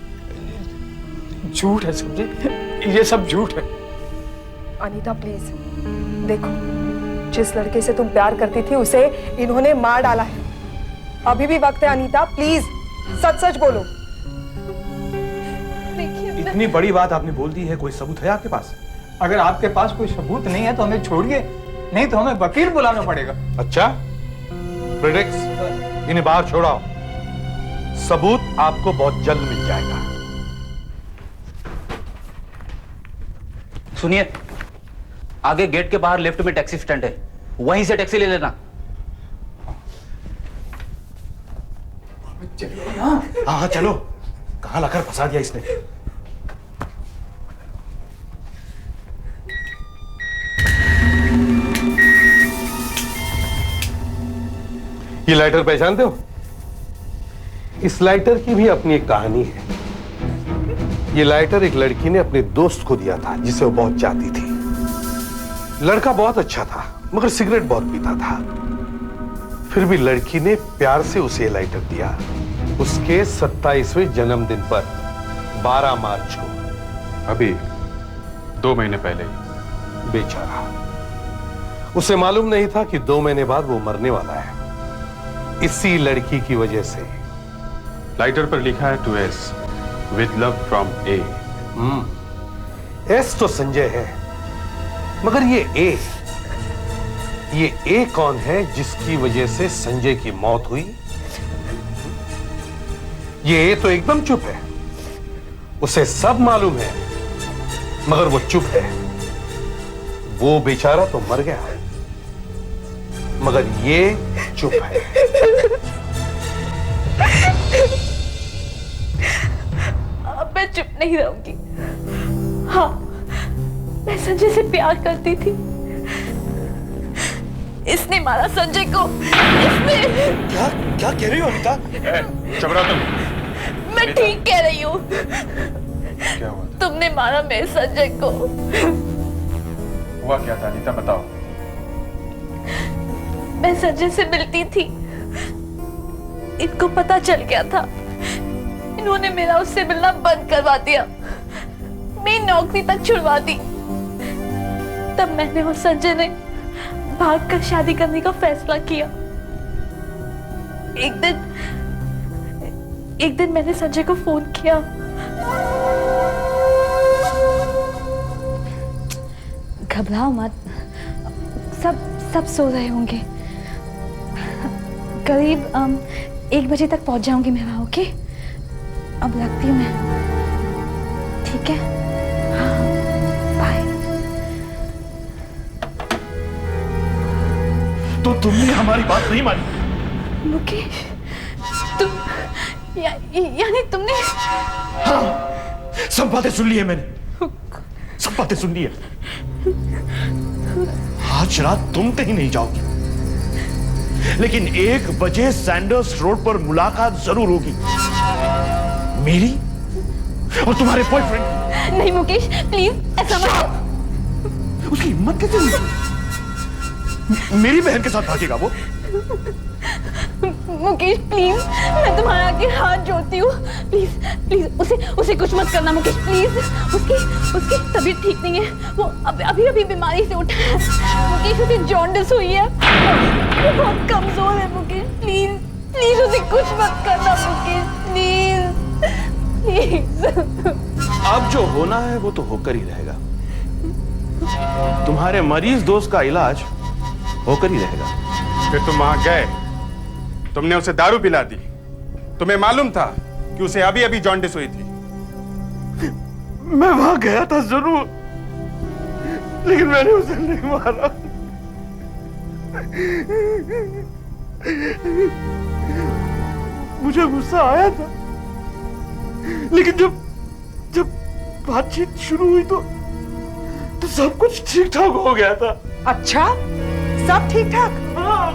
झूठ है समझे, ये सब झूठ है। अनीता प्लीज देखो, जिस लड़के से तुम प्यार करती थी उसे इन्होंने मार डाला है। अभी भी वक्त है अनीता, प्लीज सच सच बोलो। इतनी बड़ी बात आपने बोल दी है, कोई सबूत है आपके पास? अगर आपके पास कोई सबूत नहीं है तो हमें छोड़िए, नहीं तो हमें वकील बुलाना पड़ेगा। अच्छा, फ्रेडरिक्स, इन्हें बाहर छोड़ाओ। सबूत आपको बहुत जल्द मिल जाएगा। सुनिए, आगे गेट के बाहर लेफ्ट में टैक्सी स्टैंड है, वहीं से टैक्सी ले लेना। हाँ हाँ चलो। कहां लाकर फंसा दिया इसने। ये लाइटर पहचानते हो? इस लाइटर की भी अपनी एक कहानी है। ये लाइटर एक लड़की ने अपने दोस्त को दिया था जिसे वो बहुत चाहती थी। लड़का बहुत अच्छा था मगर सिगरेट बहुत पीता था। फिर भी लड़की ने प्यार से उसे लाइटर दिया उसके 27वें जन्मदिन पर 12 मार्च को। अभी 2 महीने पहले। बेचारा, उसे मालूम नहीं था कि 2 महीने बाद वो मरने वाला है इसी लड़की की वजह से। लाइटर पर लिखा है to S with love from A. S तो संजय है मगर ये ए कौन है जिसकी वजह से संजय की मौत हुई? ये ए तो एकदम चुप है, उसे सब मालूम है मगर वो चुप है। वो बेचारा तो मर गया है मगर ये चुप है। अब मैं चुप नहीं रहूंगी। हाँ, मैं संजय से प्यार करती थी। इसने मारा संजय को। इसने। क्या कह रही हो अनीता? चुप रहो तुम। मैं ठीक कह रही हूँ। क्या हुआ? तुमने मारा मेरे संजय को। हुआ क्या था अनीता, बताओ। मैं संजय से मिलती थी, इनको पता चल गया था। इन्होंने मेरा उससे मिलना बंद करवा दिया, मेरी नौकरी तक छुड़वा दी। तब मैंने और संजय ने भागकर शादी करने का फैसला किया। एक दिन मैंने संजय को फोन किया। घबराओ मत, सब सो रहे होंगे। करीब 1 बजे तक पहुंच जाऊंगी मैं वहां। ओके, अब रखती हूँ मैं। ठीक है, हाँ, बाय। तो तुमने हमारी बात नहीं मानी? मुकेश, तुम यानी तुमने? हाँ, सब बातें सुन ली है मैंने, सब बातें सुन ली है। आज रात तुम कहीं नहीं जाओगी, लेकिन 1 बजे सैंडर्स रोड पर मुलाकात जरूर होगी, मेरी और तुम्हारे बॉयफ्रेंड। नहीं मुकेश, प्लीज ऐसा मत। उसकी हिम्मत कैसे हुई? मेरी बहन के साथ भागेगा वो? मुकेश प्लीज, मैं तुम्हारा आगे हाथ जोड़ती हूँ। प्लीज उसे कुछ मत करना मुकेश, प्लीज। उसकी तबीयत ठीक नहीं है, वो अभी बीमारी से उठा है। मुकेश, उसे जॉन्डिस हुई है, वो बहुत कमजोर है। मुकेश प्लीज उसे कुछ मत करना मुकेश, प्लीज। अब जो होना है वो तो होकर ही रहेगा। तुम्हारे मरीज दोस्त का इलाज होकर ही रहेगा। फिर तुम वहां गए, तुमने उसे दारू पिला दी, तुम्हें मालूम था कि उसे अभी जॉन्डिस हुई थी। मैं वहां गया था जरूर, लेकिन मैंने उसे नहीं मारा। मुझे गुस्सा आया था, लेकिन जब बातचीत शुरू हुई तो सब कुछ ठीक ठाक हो गया था। अच्छा, सब ठीक ठाक? हाँ।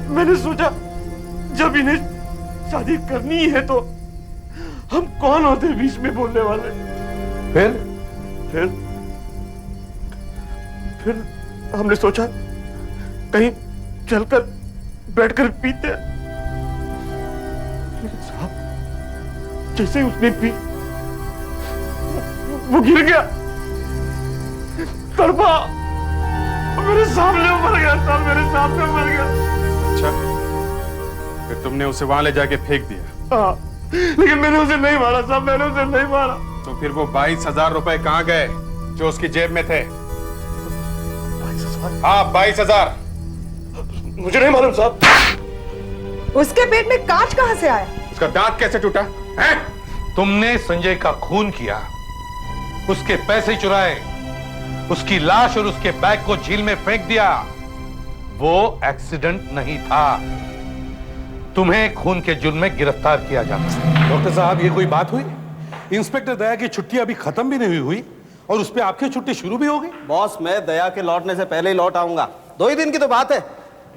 मैंने सोचा जब इन्हें शादी करनी है तो हम कौन होते बीच में बोलने वाले। फिर हमने सोचा कहीं चलकर बैठकर पीते। साहब, जैसे उसने पी वो गिर गया, तड़पा, मेरे सामने मर गया साहब, मेरे सामने मर गया। अच्छा, फिर तुमने उसे वहां ले जाके फेंक दिया? हाँ, लेकिन मैंने उसे नहीं मारा साहब, मैंने उसे नहीं मारा। तो फिर वो 22,000 रुपए कहाँ गए जो उसकी जेब में थे? 22,000? हाँ, 22,000। मुझे नहीं मालूम साहब। उसके पेट में कांच कहां से आया? उसका दांत कैसे टूटा है? तुमने संजय का खून किया, उसके पैसे चुराए, उसकी लाश और उसके बैग को झील में फेंक दिया। वो एक्सीडेंट नहीं था, तुम्हें खून के जुर्म में गिरफ्तार किया जाता है। डॉक्टर साहब, ये कोई बात हुई? इंस्पेक्टर दया की छुट्टी अभी खत्म भी नहीं हुई और उस पर आपकी छुट्टी शुरू भी हो गई। बॉस, मैं दया के लौटने से पहले ही लौट आऊंगा। 2 ही दिन की तो बात है,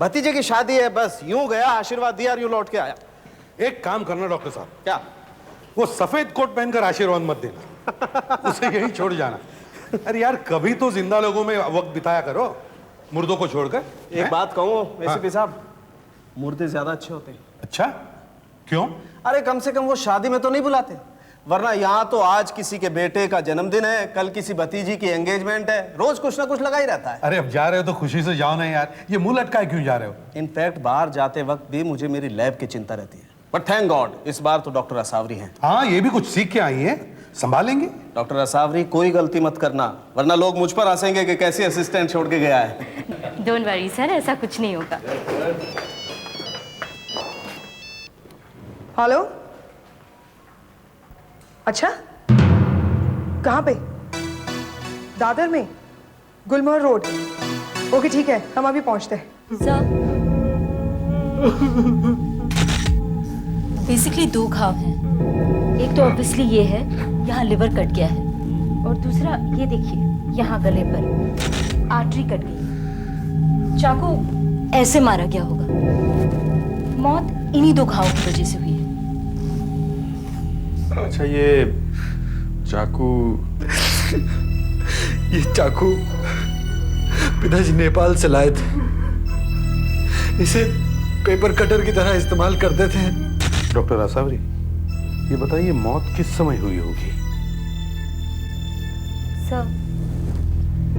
भतीजे की शादी है, बस यूं गया, आशीर्वाद दिया और यूं लौट के आया। एक काम करना डॉक्टर साहब, क्या? वो सफेद कोट पहनकर आशीर्वाद मत देना, उसे यही छोड़ जाना। अरे यार, कभी तो जिंदा लोगों में वक्त बिताया करो, मुर्दों को छोड़कर। एक बात कहूं एसीपी साहब, मुर्दे ज्यादा अच्छे होते हैं। अच्छा, क्यों? अरे कम से कम वो शादी में तो नहीं बुलाते, वरना यहाँ तो आज किसी के बेटे का जन्मदिन है, कल किसी भतीजी की एंगेजमेंट है, रोज कुछ ना कुछ लगा ही रहता है। अरे अब जा रहे हो तो खुशी से जाओ ना यार, ये मुंह लटकाए क्यों जा रहे हो? इनफैक्ट बाहर जाते वक्त भी मुझे मेरी लैब की चिंता रहती है, बट थैंक गॉड इस बार तो डॉक्टर असावरी हैं। हाँ, ये भी कुछ सीख के आई हैं, संभालेंगे। डॉक्टर असावरी, कोई गलती मत करना, वरना लोग मुझ पर हंसेंगे कि कैसे असिस्टेंट छोड़ के गया है। डोंट वरी सर, ऐसा कुछ नहीं होगा। हेलो, अच्छा, कहाँ पे? दादर में, गुलमोहर रोड। ओके ठीक है, हम अभी पहुंचते हैं। बेसिकली 2 घाव हैं। एक तो ऑब्वियसली ये है, यहाँ लिवर कट गया है, और दूसरा ये देखिए, यहाँ गले पर आर्टरी कट गई। चाकू ऐसे मारा गया होगा। मौत इन्हीं 2 घावों की वजह से हुई है। अच्छा, ये चाकू पिताजी नेपाल से लाए थे, इसे पेपर कटर की तरह इस्तेमाल करते थे। डॉक्टर असावरी, ये बताइए मौत किस समय हुई होगी? सर,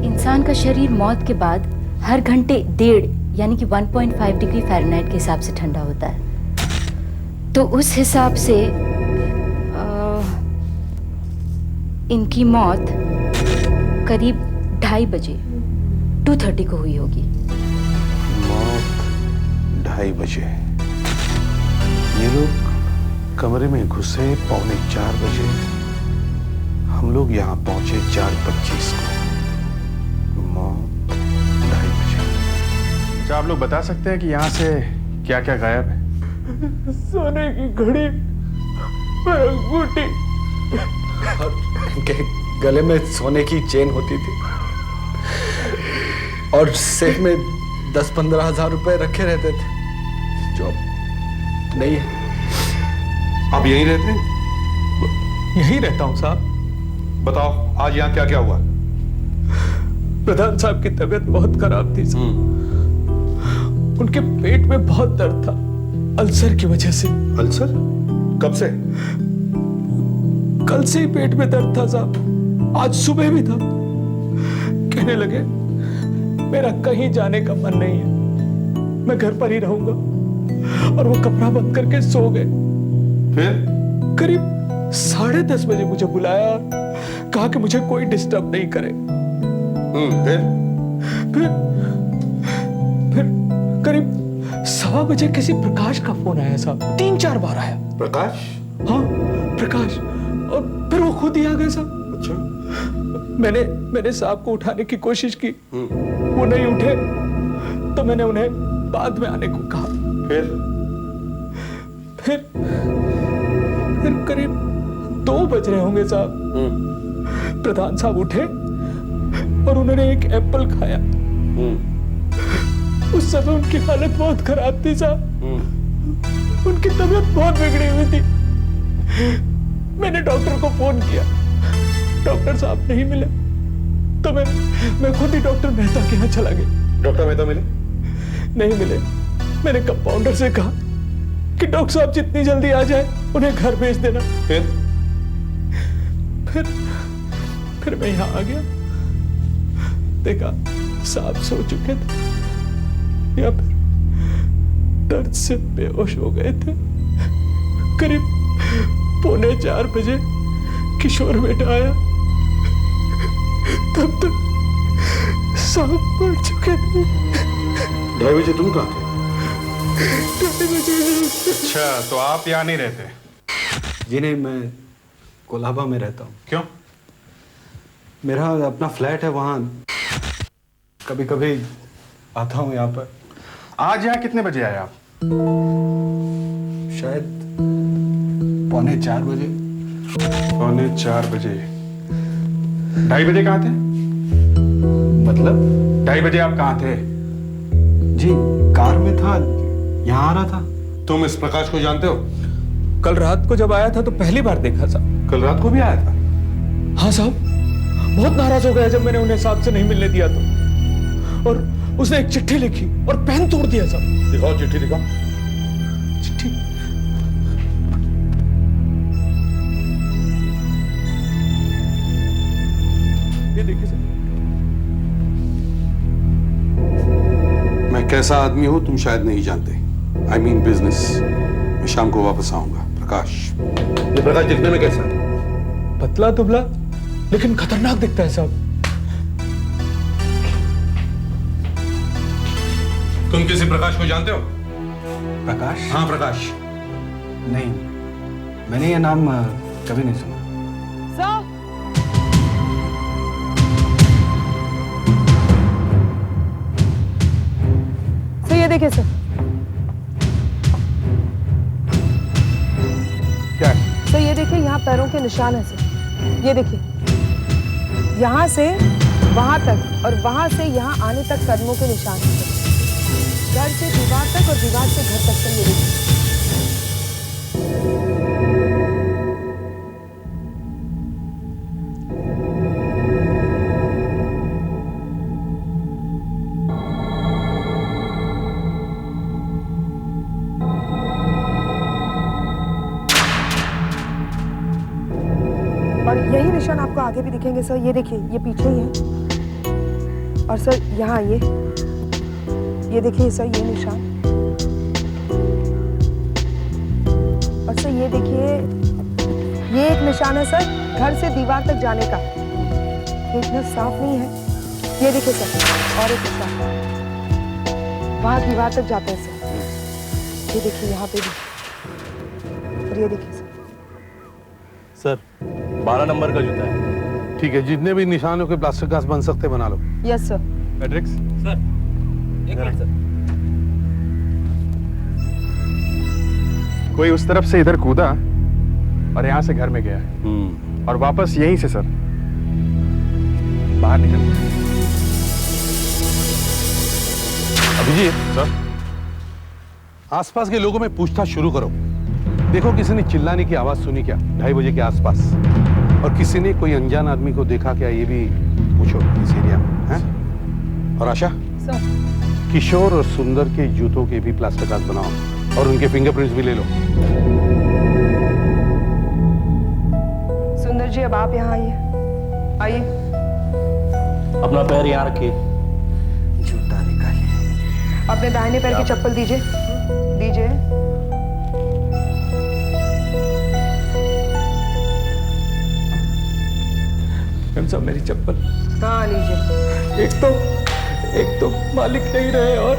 इंसान का शरीर मौत के बाद हर घंटे 1.5 यानी कि 1.5 डिग्री फ़ारेनहाइट के हिसाब से ठंडा होता है। तो उस हिसाब से इनकी मौत करीब 2:30 बजे 2:30 को हुई होगी। मौत 2:30 बजे। ये लोग कमरे में घुसे 3:45 बजे, हम लोग यहाँ पहुंचे 4:25 को। मौत 2:30 बजे। क्या आप लोग बता सकते हैं कि यहाँ से क्या क्या गायब है? सोने की घड़ी और अंगूठी, इनके गले में सोने की चेन होती थी और सेफ में 10-15 हजार रुपए रखे रहते थे, जो नहीं है। आप यहीं रहते हैं? यहीं रहता हूँ साहब। बताओ, आज यहाँ क्या क्या हुआ? प्रधान साहब की तबीयत बहुत खराब थी साहब। उनके पेट में बहुत दर्द था, अल्सर की वजह से। अल्सर? कब से? कल से ही पेट में दर्द था साहब, आज सुबह भी था। कहने लगे मेरा कहीं जाने का मन नहीं है, मैं घर पर ही रहूंगा, और वो कमरा बंद करके सो गए। फिर करीब 10:30 बजे मुझे बुलाया और कहा कि मुझे कोई डिस्टर्ब नहीं करे। फिर करीब 1:15 बजे किसी प्रकाश का फोन आया साहब, 3-4 बार आया। प्रकाश? हाँ, प्रकाश, और फिर वो खुद ही आ गए साहब। अच्छा। मैंने साहब को उठाने की कोशिश की, वो नहीं उठे, तो मैंने उन्हें बाद में आने को कहा। फिर करीब 2 बज रहे होंगे साहब। प्रधान साहब उठे और उन्होंने एक एप्पल खाया। उस समय उनकी हालत बहुत खराब थी साहब, उनकी तबीयत बहुत बिगड़ी हुई थी। मैंने डॉक्टर को फोन किया, डॉक्टर साहब नहीं मिले, तो मैं खुद ही डॉक्टर मेहता के यहाँ चला गया। डॉक्टर मेहता मिले? नहीं मिले। मैंने कंपाउंडर से कहा कि डॉक्टर साहब जितनी जल्दी आ जाए उन्हें घर भेज देना। फिर मैं यहाँ आ गया, देखा साहब सो चुके थे या फिर दर्द से बेहोश हो गए थे। करीब 3:45 बजे किशोर बेटा आया, तब तक साहब मर चुके थे। 2:30 बजे तुम कहाँ थे? 2:30 बजे। अच्छा, तो आप यहाँ नहीं रहते? जी नहीं, मैं कोलाबा में रहता हूँ। क्यों? मेरा अपना फ्लैट है वहाँ, कभी कभी आता हूँ यहाँ पर। आज यहाँ कितने बजे आए आप? शायद 3:45 बजे। 3:45 बजे? 2:30 बजे कहाँ थे? मतलब 2:30 बजे आप कहाँ थे? जी कार में था, यहाँ आ रहा था। तुम इस प्रकाश को जानते हो? कल रात को जब आया था तो पहली बार देखा साहब। कल रात को भी आया था? हाँ साहब, बहुत नाराज हो गया जब मैंने उन्हें साहब से नहीं मिलने दिया तो। और उसने एक चिट्ठी लिखी और पेन तोड़ दिया साहब। दिखाओ चिट्ठी, दिखाओ चिट्ठी। ये देखिए सर। मैं कैसा आदमी हूं तुम शायद नहीं जानते। I mean business. मैं शाम को वापस आऊंगा। प्रकाश, ये प्रकाश दिखने में कैसा है? पतला दुबला लेकिन खतरनाक दिखता है साहब। तुम किसी प्रकाश को जानते हो? प्रकाश? हाँ प्रकाश। नहीं, मैंने ये नाम कभी नहीं सुना। सर ये देखिए सर। क्या है? सर ये देखिए, यहाँ पैरों के निशान है सर। ये देखिए, यहाँ से वहां तक और वहां से यहाँ आने तक कदमों के निशान है सर। घर से दीवार तक और दीवार से घर तक सर। ये देखिए। और यही निशान आपको आगे भी दिखेंगे सर। ये देखिए, ये पीछे ही है। और सर यहाँ ये देखिए सर, ये निशान। और सर ये देखिए, ये एक निशान है सर घर से दीवार तक जाने का। ये इतना साफ नहीं है। ये देखिए सर, और एक निशान वहां दीवार तक जाते हैं सर। ये देखिए यहाँ पे भी। और ये देखिए सर 12 नंबर का जूता है। ठीक है, जितने भी निशानों के प्लास्टर कास्ट बन सकते बना लो। Yes sir. मैट्रिक्स सर, एक मिनट सर। कोई उस तरफ से इधर कूदा और यहाँ से घर में गया है और वापस यहीं से सर बाहर निकल गया। अभिजीत सर, आसपास के लोगों में पूछताछ शुरू करो। देखो किसी ने चिल्लाने की आवाज सुनी क्या 2:30 बजे के आसपास? और किसी ने कोई अनजान आदमी को देखा क्या, ये भी पूछो इस एरिया में, हैं? और आशा सर, किशोर और सुंदर के जूतों के भी प्लास्टर कास्ट बनाओ और उनके फिंगरप्रिंट्स भी ले लो। सुंदर जी, अब आप यहाँ आइए। आइए। अपना पैर यहाँ रखिए। जूता निकालिए। अपने दाहिने पैर की चप्पल दीजिए। दीजिए। मैम साहब मेरी चप्पल। हाँ लीजिए। एक तो मालिक नहीं रहे और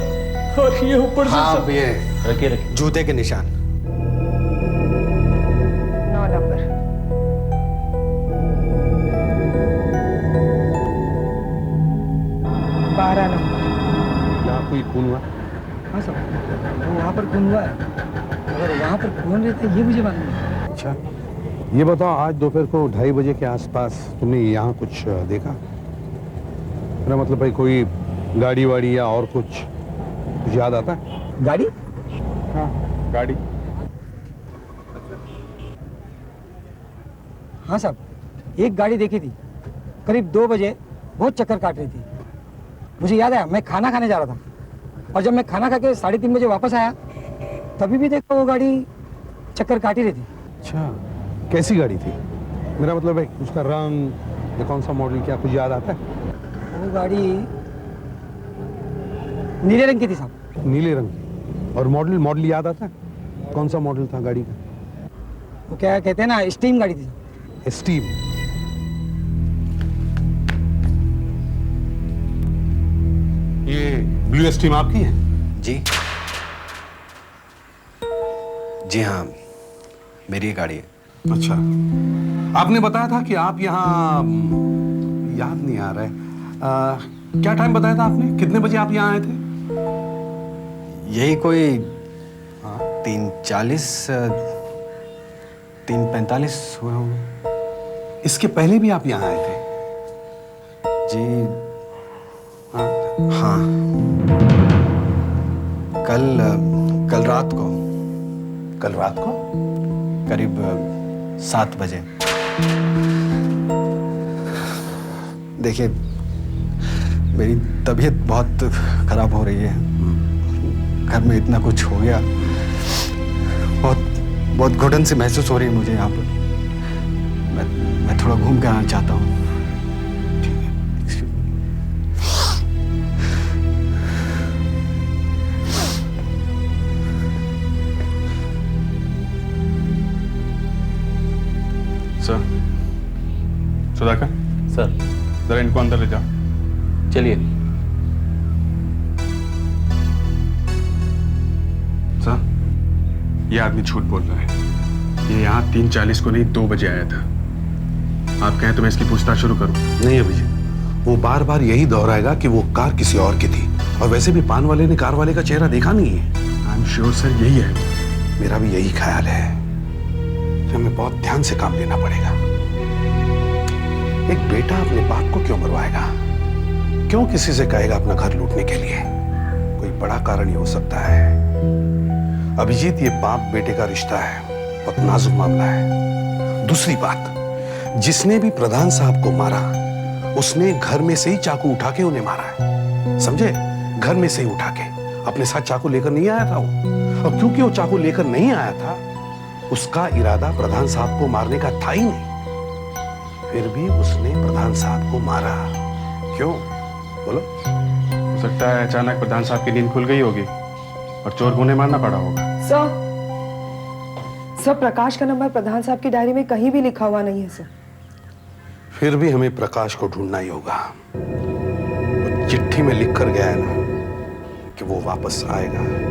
ये ऊपर से हाँ सब। ये रखिए जूते के निशान। 9 नंबर। बारह नंबर। यहाँ कोई खून हुआ? हाँ साहब, वहाँ पर खून हुआ है, अगर वहाँ पर कौन रहता है ये मुझे मालूम नहीं। अच्छा, ये बताओ आज दोपहर को 2:30 बजे के आसपास तुमने यहाँ कुछ देखा? मेरा मतलब भाई कोई गाड़ी वाड़ी या और कुछ याद आता है? गाड़ी? हाँ गाड़ी। हाँ साहब, एक गाड़ी देखी थी करीब 2 बजे, बहुत चक्कर काट रही थी। मुझे याद आया, मैं खाना खाने जा रहा था और जब मैं खाना खा के 3:30 बजे वापस आया तभी भी देखा वो गाड़ी चक्कर काट ही रही थी। अच्छा, कैसी गाड़ी थी? मेरा मतलब है उसका रंग या कौन सा मॉडल, क्या कुछ याद आता है? वो गाड़ी नीले रंग की थी साहब। नीले रंग की। और मॉडल याद आता है? कौन सा मॉडल था गाड़ी का? वो क्या कहते हैं ना, स्टीम गाड़ी थी। स्टीम। ये ब्लू स्टीम आपकी है? जी जी हाँ, मेरी ये गाड़ी है। अच्छा, आपने बताया था कि आप यहाँ, याद नहीं आ रहा है, क्या टाइम बताया था आपने? कितने बजे आप यहाँ आए थे? यही कोई 3:40 3:45 हुए होंगे। इसके पहले भी आप यहाँ आए थे? जी हाँ, कल रात को। कल रात को करीब 7 बजे। देखिए, मेरी तबीयत बहुत खराब हो रही है। घर में इतना कुछ हो गया, बहुत घुटन सी महसूस हो रही है मुझे यहाँ पर। मैं थोड़ा घूम के आना चाहता हूँ। सर, सुधाकर सर, जरा इनको अंदर ले जाओ। चलिए। सर, ये आदमी झूठ बोल रहा है। ये यहाँ 3:40 को नहीं 2 बजे आया था। आप कहें तो मैं इसकी पूछताछ शुरू करूं? नहीं अभिजीत, वो बार बार यही दोहराएगा कि वो कार किसी और की थी, और वैसे भी पान वाले ने कार वाले का चेहरा देखा नहीं है। आई एम श्योर सर, यही है। मेरा भी यही ख्याल है। हमें बहुत ध्यान से काम लेना पड़ेगा। एक बेटा अपने बाप को क्यों मरवाएगा? क्यों किसी से कहेगा अपना घर लूटने के लिए? कोई बड़ा कारण ही हो सकता है। अभिजीत, ये बाप बेटे का रिश्ता है, बहुत नाजुक मामला है। दूसरी बात, जिसने भी प्रधान साहब को मारा उसने घर में से ही चाकू उठा के उन्हें मारा है, समझे? घर में से ही उठा के। अपने साथ चाकू लेकर नहीं आया था वो, और क्योंकि वो चाकू लेकर नहीं आया था, उसका इरादा प्रधान साहब को मारने का था ही नहीं, फिर भी उसने प्रधान साहब को मारा। क्यों बोलो? हो सकता है अचानक प्रधान साहब की नींद खुल गई होगी और चोर को उन्हें मारना पड़ा होगा। सर, प्रकाश का नंबर प्रधान साहब की डायरी में कहीं भी लिखा हुआ नहीं है सर। फिर भी हमें प्रकाश को ढूंढना ही होगा। वो चिट्ठी में लिख कर गया है ना कि वो वापस आएगा।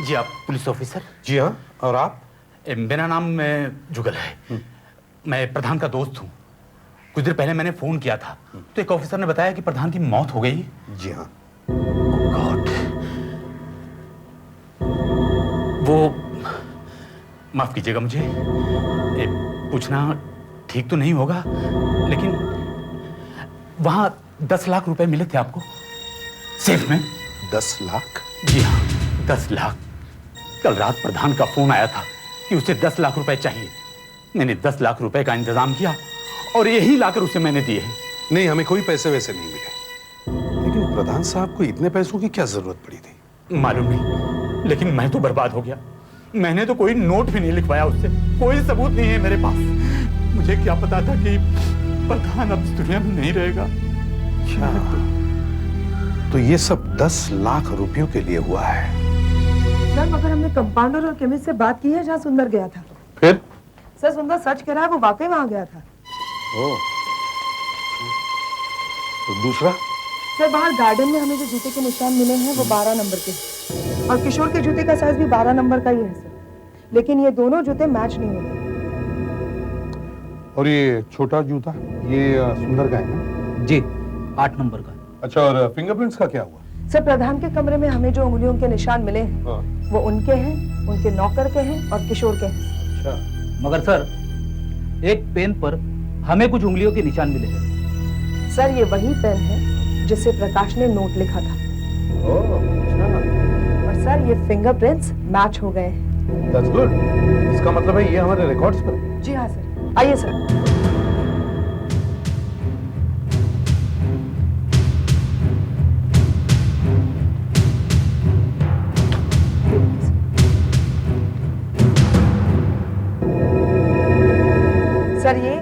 जी आप पुलिस ऑफिसर? जी हाँ। और आप? मेरा नाम जुगल है। मैं प्रधान का दोस्त हूँ। कुछ देर पहले मैंने फोन किया था तो एक ऑफिसर ने बताया कि प्रधान की मौत हो गई। जी हाँ। गॉड, वो माफ कीजिएगा मुझे पूछना ठीक तो नहीं होगा, लेकिन वहां 10 लाख रुपए मिले थे आपको सेफ में? 10 लाख? जी हाँ, 10 लाख। कल रात प्रधान का फोन आया था कि उसे 10 लाख रुपए चाहिए। मैंने 10 लाख रुपए का इंतजाम किया और यही लाकर उसे मैंने दिए हैं। नहीं, हमें कोई पैसे वैसे नहीं मिले। लेकिन प्रधान साहब को इतने पैसों की क्या जरूरत पड़ी थी? मालूम नहीं, लेकिन मैं तो बर्बाद हो गया। मैंने तो कोई नोट भी नहीं लिखवाया उससे, कोई सबूत नहीं है मेरे पास। मुझे क्या पता था कि प्रधान अब इस दुनिया में नहीं रहेगा। क्या? तो ये सब 10 लाख रुपयों के लिए हुआ है? सर, मगर हमने कंपाउंडर और केमिस्ट से बात की है जहाँ सुंदर गया था। फिर? सर, सुंदर सच कह रहा है, वो वाकई वहाँ गया था। ओह। तो दूसरा? सर, बाहर गार्डन में हमें जो जूते के निशान मिले हैं वो 12 नंबर के, और किशोर के जूते का साइज भी 12 नंबर का ही है सर, लेकिन ये दोनों जूते मैच नहीं होते। और ये छोटा जूता, ये सुंदर का है ना? जी, 8 नंबर का। अच्छा, और फिंगरप्रिंट्स का क्या हुआ? सर, प्रधान के कमरे में हमें जो उंगलियों के निशान मिले हैं वो उनके हैं, उनके नौकर के हैं और किशोर के हैं। अच्छा। मगर सर, एक पेन पर हमें कुछ उंगलियों के निशान मिले हैं। सर, ये वही पेन है जिससे प्रकाश ने नोट लिखा था। ओह, अच्छा। और सर, ये फिंगरप्रिंट्स मैच हो गए हैं। That's good. इसका मतलब है ये हमारे रिकॉर्ड्स पर है। जी हाँ सर, आइए सर। सर, ये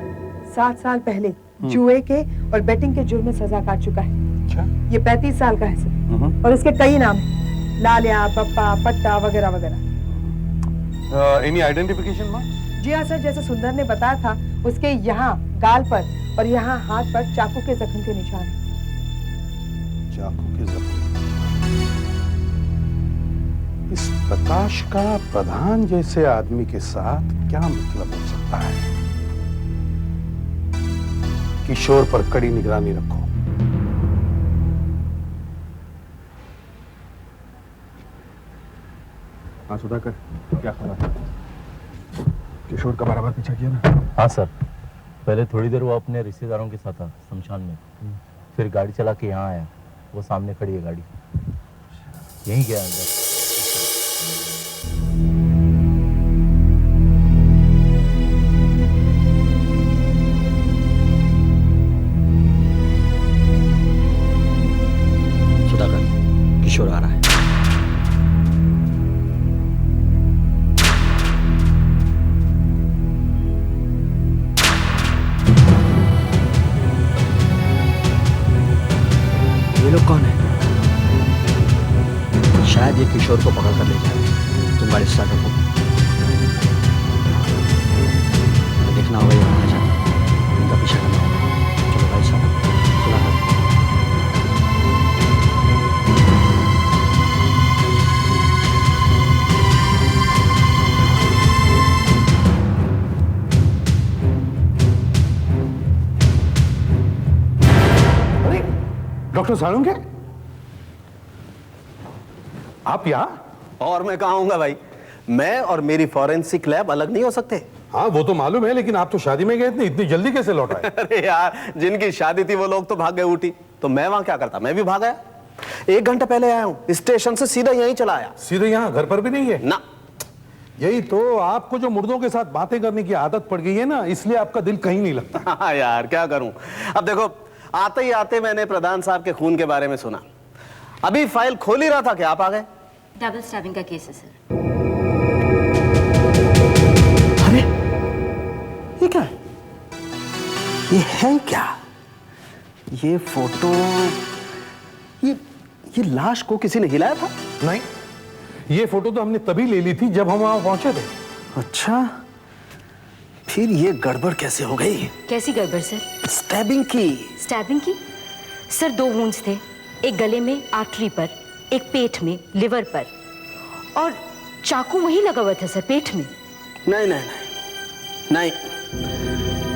7 साल पहले जुए के और बेटिंग के जुर्म में सजा काट चुका है। अच्छा। ये 35 साल का है सर, और इसके कई नाम हैं, लालिया, पप्पा, पट्टा वगैरह वगैरह। Any identification marks? जी हाँ सर, जैसे सुंदर ने बताया था, उसके यहाँ गाल पर और यहाँ हाथ पर चाकू के जख्म के निशान हैं। चाकू के जख्म। इस प्रकाश का प्रधान जैसे आदमी के साथ क्या मतलब हो सकता है? किशोर पर कड़ी निगरानी रखो। हाँ सुधाकर, क्या खबर? किशोर का बराबर पीछा किया ना? हाँ सर, पहले थोड़ी देर वो अपने रिश्तेदारों के साथ था शमशान में, फिर गाड़ी चला के यहाँ आया। वो सामने खड़ी है गाड़ी, यहीं गया अंदर। सुधाकर, किशोर आ रहा है। ये लोग कौन है? शायद ये किशोर को पकड़ कर ले जाए। तुम गाड़ी स्टार्ट रखो। देखना होगा ये कहाँ जाता है, इनका पीछा करना होगा। चलो गाड़ी स्टार्ट रखो। चला कर। डॉक्टर सालुंके, आप यहाँ? और मैं कहाँ हूँगा भाई? मैं और मेरी फॉरेंसिक लैब अलग नहीं हो सकते। हाँ वो तो मालूम है, लेकिन आप तो शादी में गए थे, इतनी जल्दी कैसे लौट आए? अरे यार, जिनकी शादी थी वो लोग तो भाग गए ऊटी, तो मैं वहां क्या करता? मैं भी भाग आया। 1 घंटा पहले आया हूँ, स्टेशन से सीधा यहीं चला आया। सीधे यहाँ? घर पर भी नहीं है? ना। यही तो, आपको जो मुर्दों के साथ बातें करने की आदत पड़ गई है ना, इसलिए आपका दिल कहीं नहीं लगता। हाँ यार, क्या करूं। अब देखो, आते ही आते मैंने प्रधान साहब के खून के बारे में सुना। अभी फाइल खोल ही रहा था कि आप आ गए। डबल स्टैबिंग का केस है सर। अरे ये क्या है? ये है क्या? ये फोटो, ये लाश को किसी ने हिलाया था? नहीं, ये फोटो तो हमने तभी ले ली थी जब हम वहां पहुंचे थे। अच्छा, फिर ये गड़बड़ कैसे हो गई? कैसी गड़बड़ सर? स्टैबिंग की। स्टैबिंग की? सर 2 वुंड्स थे, एक गले में आर्टरी पर, एक पेट में लिवर पर, और चाकू वहीं लगा हुआ था सर, पेट में। नहीं नहीं नहीं नहीं,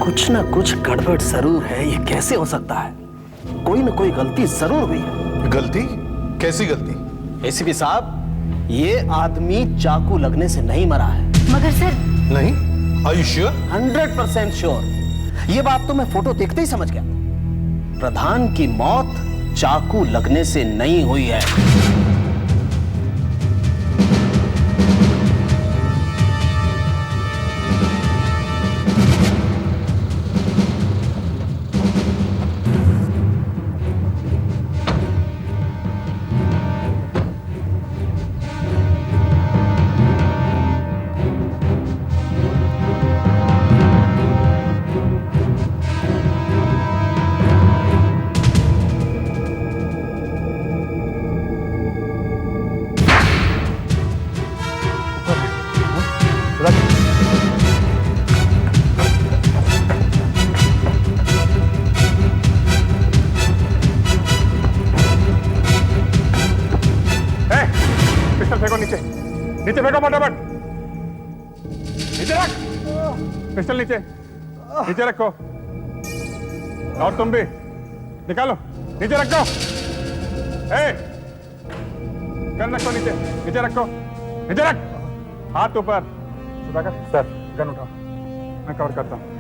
कुछ ना कुछ गड़बड़ जरूर है। ये कैसे हो सकता है? कोई ना कोई गलती जरूर हुई है। गलती? कैसी गलती? एसीपी साहब, ये आदमी चाकू लगने से नहीं मरा है। मगर सर। नहीं? Are you sure? 100% श्योर। ये बात तो मैं फोटो देखते ही समझ गया। प्रधान की मौत चाकू लगने से नहीं हुई है। नीचे फेंको फटाफट, नीचे रख पिस्टल, नीचे नीचे रखो। और तुम भी निकालो, नीचे रखो। गन रखो नीचे, नीचे रखो, नीचे रख। हाथ ऊपर। सुधाकर सर, गन उठाओ, मैं कवर करता हूं।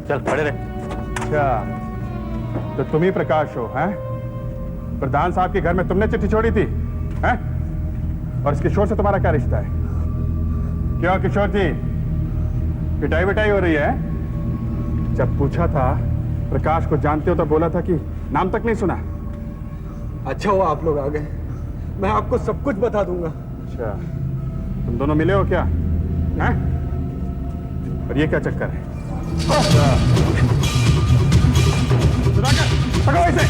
चल खड़े रहे। अच्छा, तो तुम ही प्रकाश हो, हैं? प्रधान साहब के घर में तुमने चिट्ठी छोड़ी थी, हैं? और इस किशोर से तुम्हारा क्या रिश्ता है? क्यों किशोर जी, पिटाई विटाई हो रही है? जब पूछा था प्रकाश को जानते हो तो बोला था कि नाम तक नहीं सुना। अच्छा वो आप लोग आ गए, मैं आपको सब कुछ बता दूंगा। अच्छा, तुम दोनों मिले हो क्या, हैं? और ये क्या चक्कर है? सुधाकर, पकड़ो इसे।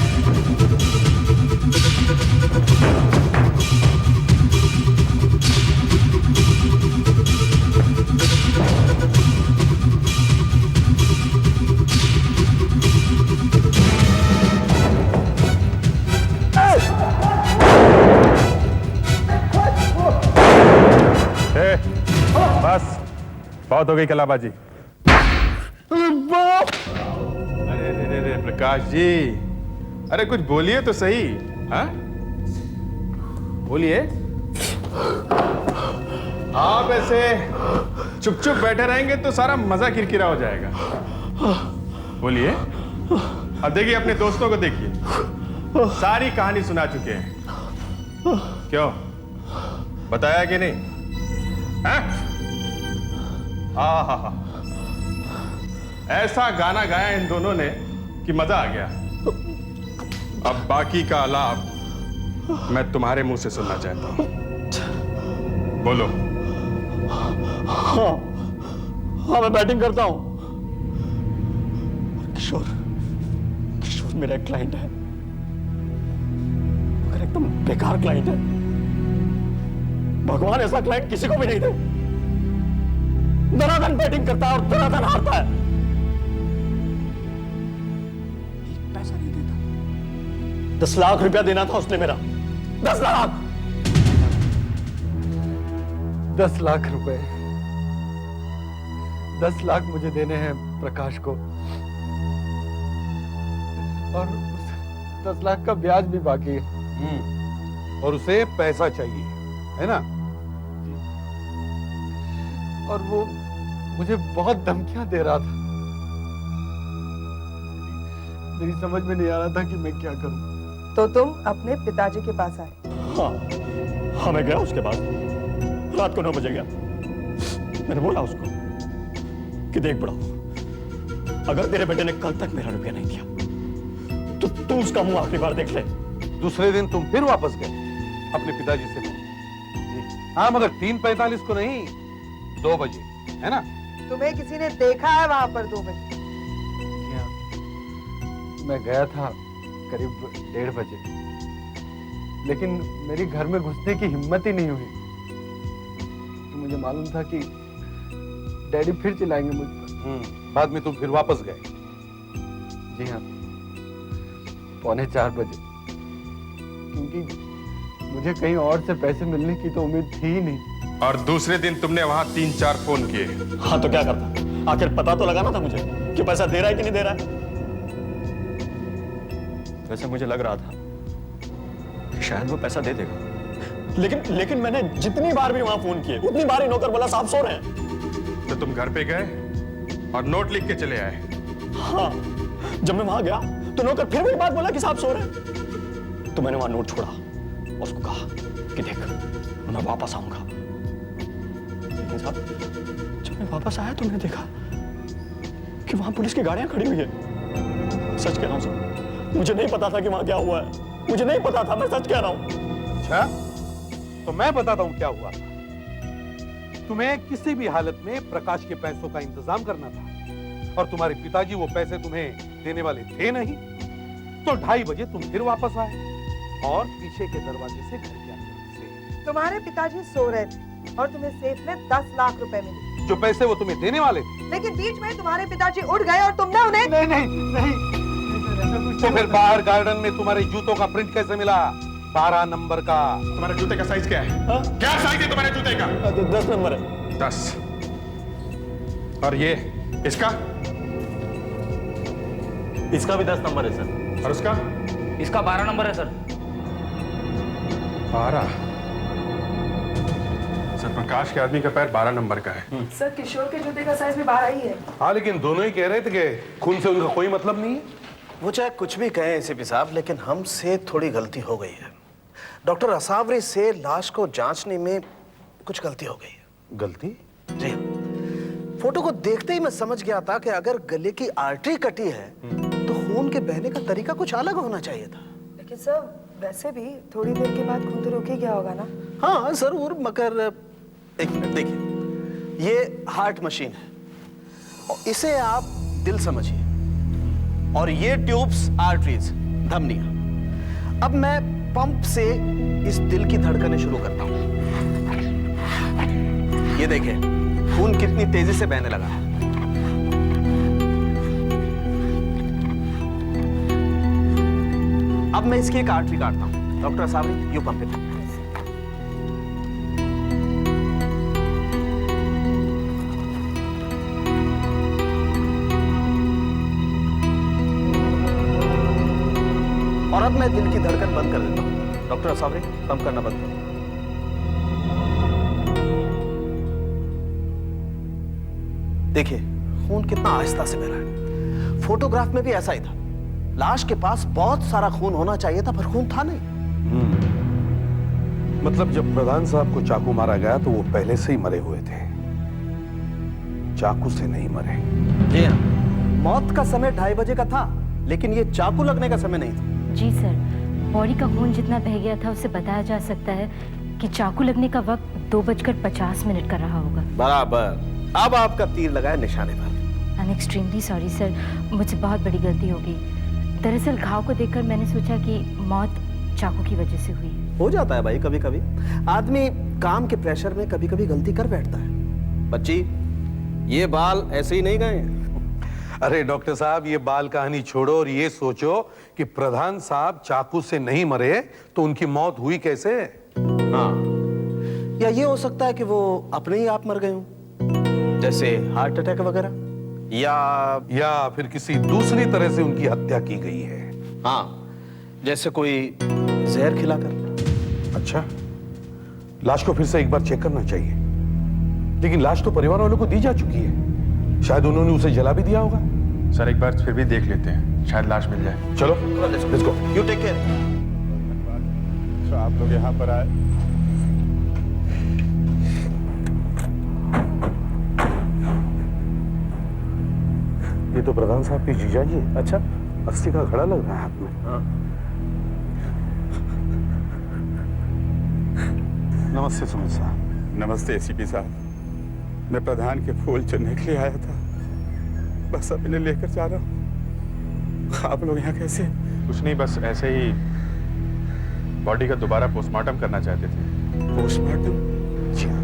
बहुत हो गई कलाबाजी। अरे प्रकाश जी, अरे कुछ बोलिए तो सही। हाँ बोलिए। आप ऐसे चुप चुप बैठे रहेंगे तो सारा मजा किरकिरा हो जाएगा। बोलिए। अब देखिए अपने दोस्तों को देखिए, सारी कहानी सुना चुके हैं। क्यों, बताया कि नहीं? हाँ? हाँ, ऐसा गाना गाया इन दोनों ने कि मजा आ गया। अब बाकी का आलाप मैं तुम्हारे मुंह से सुनना चाहता हूं। बोलो। हाँ, मैं बैटिंग करता हूं। किशोर मेरा क्लाइंट है, मगर एकदम बेकार क्लाइंट है। भगवान ऐसा क्लाइंट किसी को भी नहीं दे। धनाधन बैटिंग करता है और धनाधन हारता है। पैसा नहीं देता। 10 लाख रुपया देना था उसने मेरा। 10 लाख 10 लाख रुपए, 10 लाख मुझे देने हैं प्रकाश को, और 10 लाख का ब्याज भी बाकी है। और उसे पैसा चाहिए, है ना? और वो मुझे बहुत धमकियां दे रहा था। मेरी समझ में नहीं आ रहा था कि मैं क्या करूं। तो तुम अपने पिताजी के पास आए? हाँ, मैं गया उसके पास। रात को 9 बजे गया। मैंने बोला उसको कि देख बड़ा, अगर तेरे बेटे ने कल तक मेरा रुपया नहीं दिया तो तू उसका मुंह आखिरी बार देख ले। दूसरे दिन तुम फिर वापस गए अपने पिताजी से मिलने? हाँ, मगर 3:45 को नहीं, 2 बजे, है ना? तुम्हें किसी ने देखा है वहां पर 2 बजे? मैं गया था करीब 1:30 बजे, लेकिन मेरी घर में घुसने की हिम्मत ही नहीं हुई। तो मुझे मालूम था कि डैडी फिर चिल्लाएंगे मुझ पर। बाद में तुम फिर वापस गए? जी हाँ, 3:45 बजे, क्योंकि मुझे कहीं और से पैसे मिलने की तो उम्मीद थी ही नहीं। और दूसरे दिन तुमने वहां 3-4 फोन किए। हाँ, तो क्या करता? आखिर पता तो लगाना था मुझे कि पैसा दे रहा है कि नहीं दे रहा है। वैसे मुझे लग रहा था कि शायद वो पैसा दे देगा, लेकिन मैंने जितनी बार भी वहां फोन किए उतनी बार ही नौकर बोला साहब सो रहे हैं। तो तुम घर पे गए और नोट लिख के चले आए? हाँ, जब मैं वहां गया तो नौकर फिर वही बात बोला कि साहब सो रहे हैं। तो मैंने वहां नोट छोड़ा और उसको कहा कि देख, मैं वापस आऊंगा। लेकिन साहब, जब मैं वापस आया तो मैंने देखा कि वहां पुलिस की गाड़ियां खड़ी हुई है। सच कह रहा हूं साहब, मुझे नहीं पता था कि वहां क्या हुआ है। मुझे नहीं पता था, मैं सच कह रहा हूं। अच्छा, तो मैं बताता हूं क्या हुआ था। तुम्हें किसी भी हालत में प्रकाश के पैसों का इंतजाम करना था, और तुम्हारे पिताजी वो पैसे तुम्हें देने वाले थे नहीं। तो 2:30 बजे तुम फिर वापस आए और पीछे के दरवाजे से घर के अंदर घुसे। तुम्हारे पिताजी सो रहे थे और तुम्हें सेफ में 10 लाख रुपए मिले, जो पैसे वो तुम्हें देने वाले थे। लेकिन बीच में तुम्हारे पिताजी उठ गए और तुमने उन्हें नहीं। तो फिर बाहर गार्डन में तुम्हारे जूतों का प्रिंट कैसे मिला? 12 नंबर का। तुम्हारे जूते का साइज क्या है? क्या साइज है तुम्हारे जूते का? 10 नंबर है। 10। और ये इसका? इसका भी 10 नंबर है सर। और उसका? इसका 12 नंबर है सर। 12? सर, प्रकाश के आदमी का पैर 12 नंबर का है। सर, किशोर के जूते का साइज भी 12 ही है। हाँ, लेकिन दोनों ही कह रहे थे कि खून से उनका कोई मतलब नहीं है। वो चाहे कुछ भी कहें एसीपी साहब, लेकिन हमसे थोड़ी गलती हो गई है। डॉक्टर असावरी से लाश को जांचने में कुछ गलती हो गई है। गलती? जी, फोटो को देखते ही मैं समझ गया था कि अगर गले की आर्टरी कटी है तो खून के बहने का तरीका कुछ अलग होना चाहिए था। लेकिन सर, वैसे भी थोड़ी देर के बाद खून तो रुक ही गया होगा ना? हाँ जरूर, मगर एक मिनट देखिए, ये हार्ट मशीन है और इसे आप दिल समझिए, और ये ट्यूब्स आर्टरीज, धमनियां। अब मैं पंप से इस दिल की धड़कनें शुरू करता हूं। ये देखिए, खून कितनी तेजी से बहने लगा है। अब मैं इसकी एक आर्टरी काटता हूं। Doctor Asavari, you pump it. तुरंत मैं दिल की धड़कन बंद कर देता हूँ। डॉक्टर असावरी, पंप करना बंद करो। देखिए खून कितना आहिस्ता से बह रहा है। फोटोग्राफ में भी ऐसा ही था। लाश के पास बहुत सारा खून होना चाहिए था, पर खून था नहीं। मतलब जब प्रधान साहब को चाकू मारा गया तो वो पहले से ही मरे हुए थे, चाकू से नहीं मरे। जी हाँ, मौत का समय 2:30 बजे का था, लेकिन ये चाकू लगने का समय नहीं था। जी सर, बॉडी का खून जितना बह गया था उससे बताया जा सकता है कि चाकू लगने का वक्त 2:50 का रहा होगा। बराबर, अब आपका तीर लगाया निशाने पर। I am extremely sorry sir, मुझसे बहुत बड़ी गलती हो गई। दरअसल घाव को देखकर मैंने सोचा कि मौत चाकू की वजह से हुई। हो जाता है भाई, कभी कभी आदमी काम के प्रेशर में कभी कभी गलती कर बैठता है। बच्ची, ये बाल ऐसे ही नहीं गए। अरे डॉक्टर साहब, ये बाल कहानी छोड़ो और ये सोचो कि प्रधान साहब चाकू से नहीं मरे तो उनकी मौत हुई कैसे? हाँ, या ये हो सकता है कि वो अपने ही आप मर गए हों, जैसे हार्ट अटैक वगैरह, या फिर किसी दूसरी तरह से उनकी हत्या की गई है। हाँ, जैसे कोई जहर खिलाकर। अच्छा, लाश को फिर से एक बार चेक करना चाहिए, लेकिन लाश तो परिवार वालों को दी जा चुकी है, शायद उन्होंने उसे जला भी दिया होगा। सर एक बार फिर भी देख लेते हैं, शायद लाश मिल जाए। चलो let's go. You take care. तो आप लोग यहाँ पर आए। ये तो प्रधान साहब की जीजा जी। अच्छा, अस्थि का घड़ा लग रहा है हाथ में। हाँ। नमस्ते सुमित साहब। नमस्ते एसीपी साहब, मैं प्रधान के फूल चुनने के लिए आया था, बस अब इन्हें लेकर जा रहा हूँ। आप लोग यहाँ कैसे? कुछ नहीं, बस ऐसे ही बॉडी का दोबारा पोस्टमार्टम करना चाहते थे। पोस्टमार्टम? जी हाँ।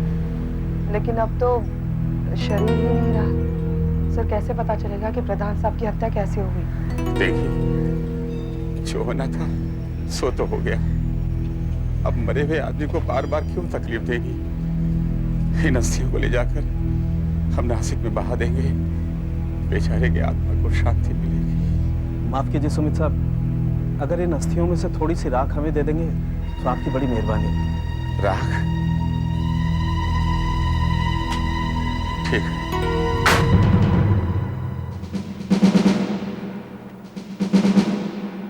लेकिन अब तो शरीर ही नहीं रहा सर, कैसे पता चलेगा कि प्रधान साहब की हत्या कैसे हो गई? देखिए, जो होना था सो तो हो गया, अब मरे हुए आदमी को बार बार क्यों तकलीफ देगी? इन अस्थियों को ले जाकर हम नासिक में बहा देंगे, बेचारे की आत्मा को शांति मिलेगी। माफ कीजिए सुमित साहब, अगर इन अस्थियों में से थोड़ी सी राख हमें दे देंगे तो आपकी बड़ी मेहरबानी। राख? ठीक है।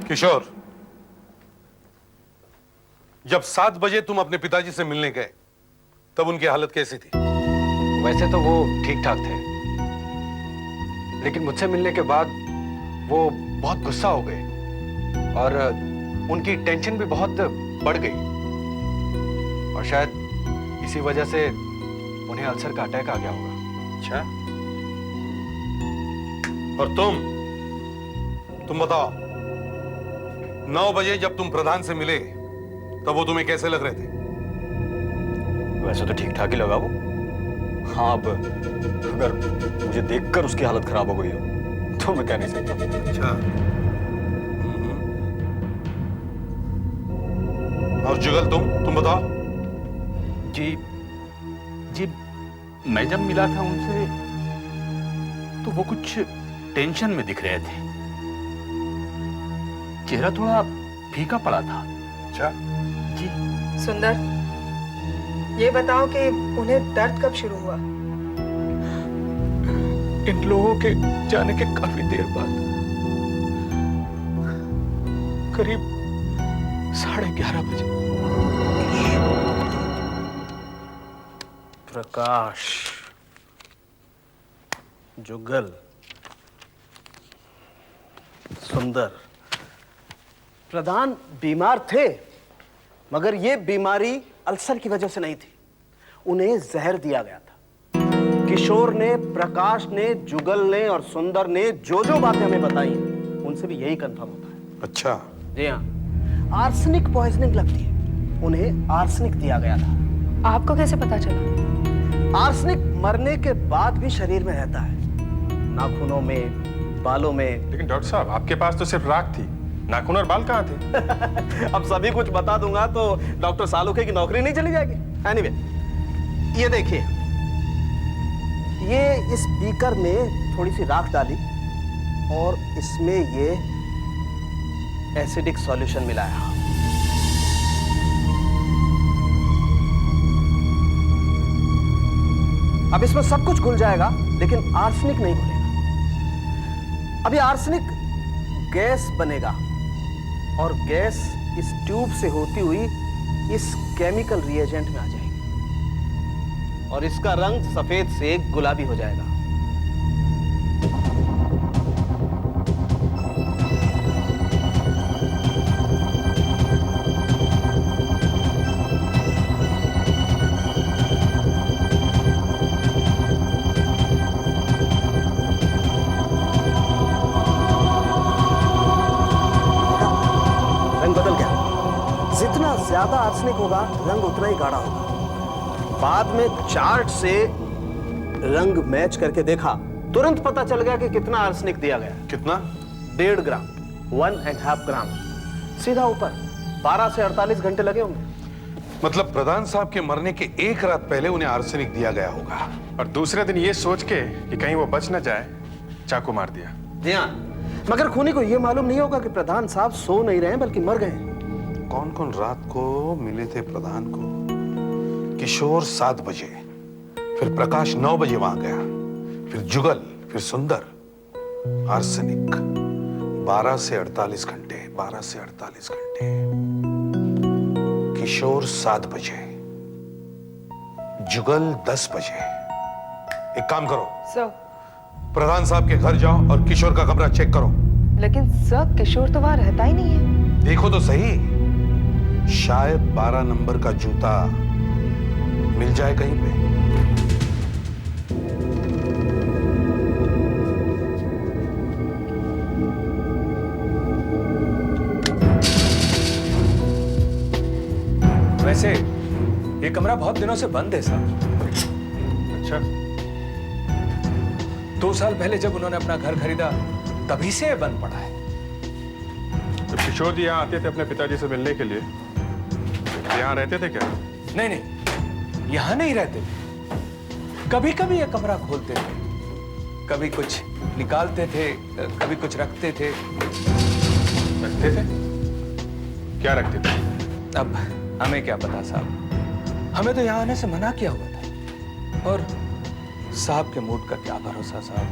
किशोर, जब 7 बजे तुम अपने पिताजी से मिलने गए तब उनकी हालत कैसी थी? वैसे तो वो ठीक ठाक थे, लेकिन मुझसे मिलने के बाद वो बहुत गुस्सा हो गए और उनकी टेंशन भी बहुत बढ़ गई और शायद इसी वजह से उन्हें अल्सर का अटैक आ गया होगा। अच्छा, और तुम बताओ, 9 बजे जब तुम प्रधान से मिले तब वो तुम्हें कैसे लग रहे थे? वैसे तो ठीक ठाक ही लगा वो। हाँ, अब अगर मुझे देखकर उसकी हालत खराब हो गई हो तो मैं कह नहीं सकता। अच्छा, और जुगल तुम बताओ। जी, मैं जब मिला था उनसे तो वो कुछ टेंशन में दिख रहे थे, चेहरा थोड़ा फीका पड़ा था। अच्छा जी। सुंदर, ये बताओ कि उन्हें दर्द कब शुरू हुआ? इन लोगों के जाने के काफी देर बाद, करीब 11:30 बजे। प्रकाश, जुगल, सुंदर, प्रधान बीमार थे, मगर ये बीमारी अल्सर की वजह से नहीं थी। उन्हें जहर दिया गया था। किशोर ने, प्रकाश ने, जुगल ने और सुंदर ने जो जो बातें हमें बताई उनसे भी यही कंफर्म होता है। अच्छा। जी हाँ, आर्सेनिक पॉइजनिंग लगती है। उन्हें आर्सेनिक दिया गया था। आपको कैसे पता चला? आर्सेनिक मरने के बाद भी शरीर में रहता है, नाखूनों में, बालों में। लेकिन डॉक्टर साहब, आपके पास तो सिर्फ राख थी, नाखून और बाल कहाँ थे? अब सभी कुछ बता दूंगा तो डॉक्टर सालुखे की नौकरी नहीं चली जाएगी। एनीवे, ये देखिए, ये इस बीकर में थोड़ी सी राख डाली और इसमें ये एसिडिक सॉल्यूशन मिलाया। अब इसमें सब कुछ घुल जाएगा, लेकिन आर्सेनिक नहीं घुलेगा। अब ये आर्सेनिक गैस बनेगा और गैस इस ट्यूब से होती हुई इस केमिकल रिएजेंट में आ जाएगी और इसका रंग सफेद से गुलाबी हो जाएगा। जितना ज्यादा आर्सेनिक होगा रंग उतना ही गाढ़ा होगा। बाद में चार्ट से रंग मैच करके देखा, तुरंत पता चल गया कि कितना आर्सेनिक दिया गया। कितना? 1.5 ग्राम, 1.5 ग्राम, सीधा ऊपर। 12 से 48 घंटे लगे होंगे। मतलब प्रधान साहब के मरने के एक रात पहले उन्हें आर्सेनिक दिया गया होगा और दूसरे दिन ये सोच के कि कहीं वो बच न जाए, चाकू मार दिया। जी हाँ, मगर खूनी को यह मालूम नहीं होगा कि प्रधान साहब सो नहीं रहे बल्कि मर गए। कौन कौन रात को मिले थे प्रधान को? किशोर 7 बजे, फिर प्रकाश 9 बजे वहां गया, फिर जुगल, फिर सुंदर। आर्सेनिक 12 से 48 घंटे, 12 से 48 घंटे। किशोर 7 बजे, जुगल 10 बजे। एक काम करो सर, प्रधान साहब के घर जाओ और किशोर का कमरा चेक करो। लेकिन सर किशोर तो वहां रहता ही नहीं है। देखो तो सही, शायद 12 नंबर का जूता मिल जाए कहीं पे। वैसे ये कमरा बहुत दिनों से बंद है साहब। अच्छा, 2 साल पहले जब उन्होंने अपना घर खरीदा तभी से ये बंद पड़ा है। तो किशोर जी यहाँ आते थे अपने पिताजी से मिलने के लिए, यहाँ रहते थे क्या? नहीं नहीं, यहाँ नहीं रहते थे। कभी कभी ये कमरा खोलते थे, कभी कुछ निकालते थे, कभी कुछ रखते थे। रखते थे? क्या रखते थे? अब हमें क्या पता साहब, हमें तो यहाँ आने से मना किया हुआ था। और साहब के मूड का क्या भरोसा साहब,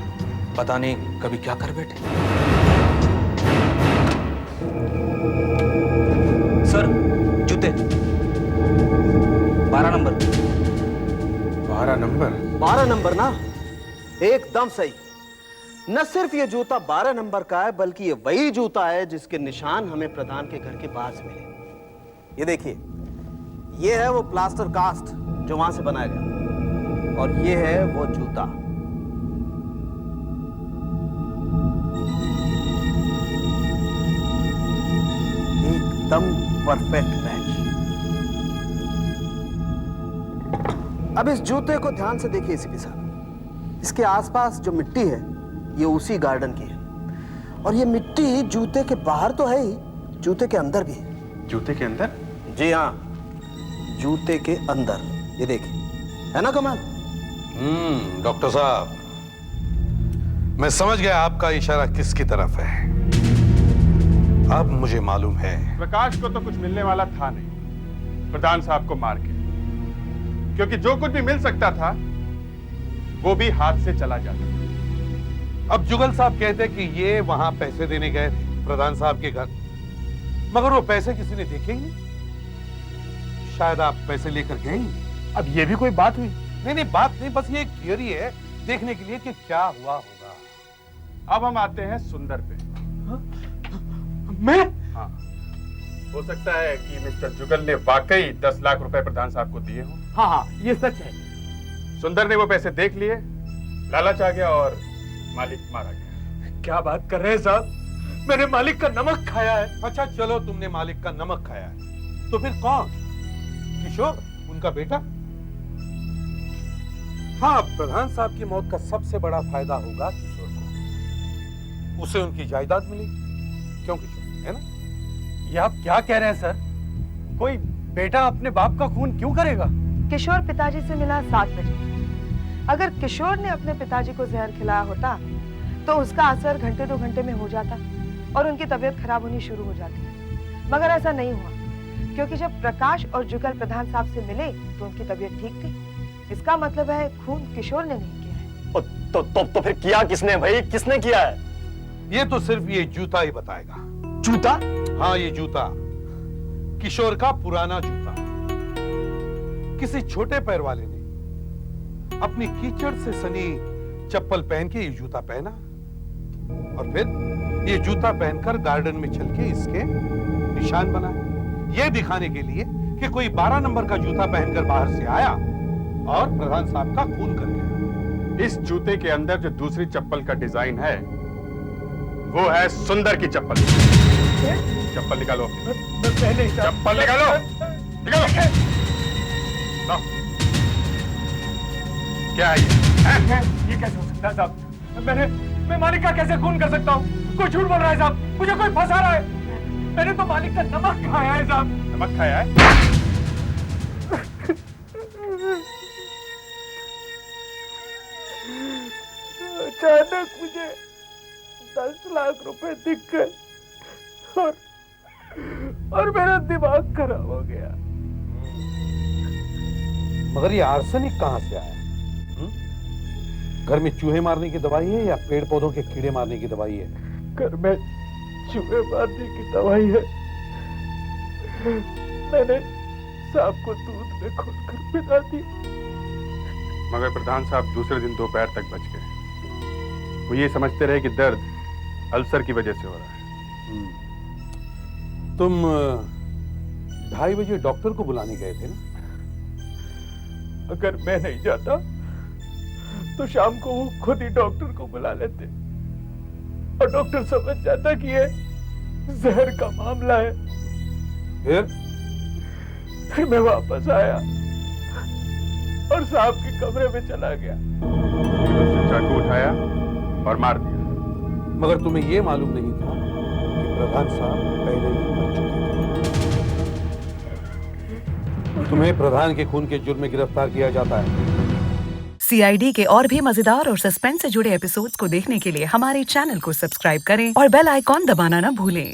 पता नहीं कभी क्या कर बैठे। सर जूते 12 नंबर। 12 नंबर? 12 नंबर ना, एकदम सही। न सिर्फ ये जूता 12 नंबर का है, बल्कि ये वही जूता है जिसके निशान हमें प्रधान के घर के बाहर से मिले। ये देखिए, ये है वो प्लास्टर कास्ट जो वहां से बनाया गया, और ये है वो जूता। एकदम परफेक्ट मैच। अब इस जूते को ध्यान से देखिए सीपी साहब। इसके आसपास जो मिट्टी है ये उसी गार्डन की है, और ये मिट्टी जूते के बाहर तो है ही, जूते के अंदर भी है। जूते के अंदर? जी हाँ, जूते के अंदर। ये देखिए, है ना कमाल? डॉक्टर साहब, मैं समझ गया आपका इशारा किसकी तरफ है। अब मुझे मालूम है। प्रकाश को तो कुछ मिलने वाला था नहीं प्रधान साहब को मार के, क्योंकि जो कुछ भी मिल सकता था वो भी हाथ से चला जाता। अब जुगल साहब कहते कि ये वहां पैसे देने गए थे प्रधान साहब के घर, मगर वो पैसे किसी ने देखे ही नहीं। शायद आप पैसे लेकर गए ही। अब ये भी कोई बात हुई? नहीं, बात नहीं, बस ये एक थियरी है देखने के लिए कि क्या हुआ होगा। अब हम आते हैं सुंदर पे। मैं? हाँ, हो सकता है कि मिस्टर जुगल ने वाकई 10 लाख रुपए प्रधान साहब को दिए हों। हाँ हाँ, ये सच है। सुंदर ने वो पैसे देख लिए, लालच आ गया और मालिक मारा गया। क्या बात कर रहे हैं साहब, मैंने मालिक का नमक खाया है। अच्छा चलो, तुमने मालिक का नमक खाया है, तो फिर कौन? किशोर, उनका बेटा? हाँ, प्रधान साहब की मौत का सबसे बड़ा फायदा होगा किशोर को। उसे उनकी जायदाद मिली। क्यों किशोर, है ना? ये आप क्या कह रहे हैं सर? कोई बेटा अपने बाप का खून क्यों करेगा? किशोर पिताजी से मिला 7 बजे। अगर किशोर ने अपने पिताजी को जहर खिलाया होता तो उसका असर घंटे 2 घंटे में हो जाता। और उनकी तबीयत खराब होनी शुरू हो जाती है। मगर ऐसा नहीं हुआ, क्योंकि जब प्रकाश और जुगल प्रधान साहब से मिले तो उनकी तबीयत ठीक थी। इसका मतलब है खून किशोर ने नहीं किया है। तो फिर किया किसने भाई, किसने किया है? ये तो सिर्फ ये जूता ही बताएगा। जूता? हाँ, ये जूता किशोर का पुराना जूता। किसी छोटे पैर वाले ने अपनी कीचड़ से सनी चप्पल पहन के ये जूता पहना और फिर ये जूता पहनकर गार्डन में चल के इसके निशान बनाए, ये दिखाने के लिए कि कोई 12 नंबर का जूता पहनकर बाहर से आया और प्रधान साहब का खून कर गया। इस जूते के अंदर जो दूसरी चप्पल का डिजाइन है वो है सुंदर की चप्पल। चप्पल निकालो, चप्पल निकालो, निकालो। लाओ। क्या है ये कैसे हो सकता है साहब? मैं मालिक का कैसे खून कर सकता हूँ? कोई झूठ बोल रहा है साहब, मुझे कोई फंसा रहा है। मैंने तो मालिक का नमक खाया है साहब। नमक खाया है? अचानक मुझे 10 लाख रुपए दिख गए और मेरा दिमाग खराब हो गया। मगर ये आर्सेनिक कहां से आया? घर में चूहे मारने की दवाई है या पेड़ पौधों के कीड़े मारने की दवाई है? घर में चूहे मारने की दवाई है। मैंने सांप को दूध में घोलकर पिला दी। मगर प्रधान साहब दूसरे दिन दोपहर तक बच गए। वो ये समझते रहे कि दर्द अल्सर की वजह से हो रहा है। तुम 2:30 बजे डॉक्टर को बुलाने गए थे ना? अगर मैं नहीं जाता तो शाम को वो खुद ही डॉक्टर को बुला लेते और डॉक्टर समझ जाता कि ये जहर का मामला है। फिर मैं वापस आया और साहब के कमरे में चला गया। चाकू उठाया और मार दिया। मगर तुम्हें यह मालूम नहीं था कि प्रधान साहब पहले ही मर चुके थे। तुम्हें प्रधान के खून के जुर्म में गिरफ्तार किया जाता है। CID के और भी मजेदार और सस्पेंस से जुड़े एपिसोड्स को देखने के लिए हमारे चैनल को सब्सक्राइब करें और बेल आइकॉन दबाना ना भूलें।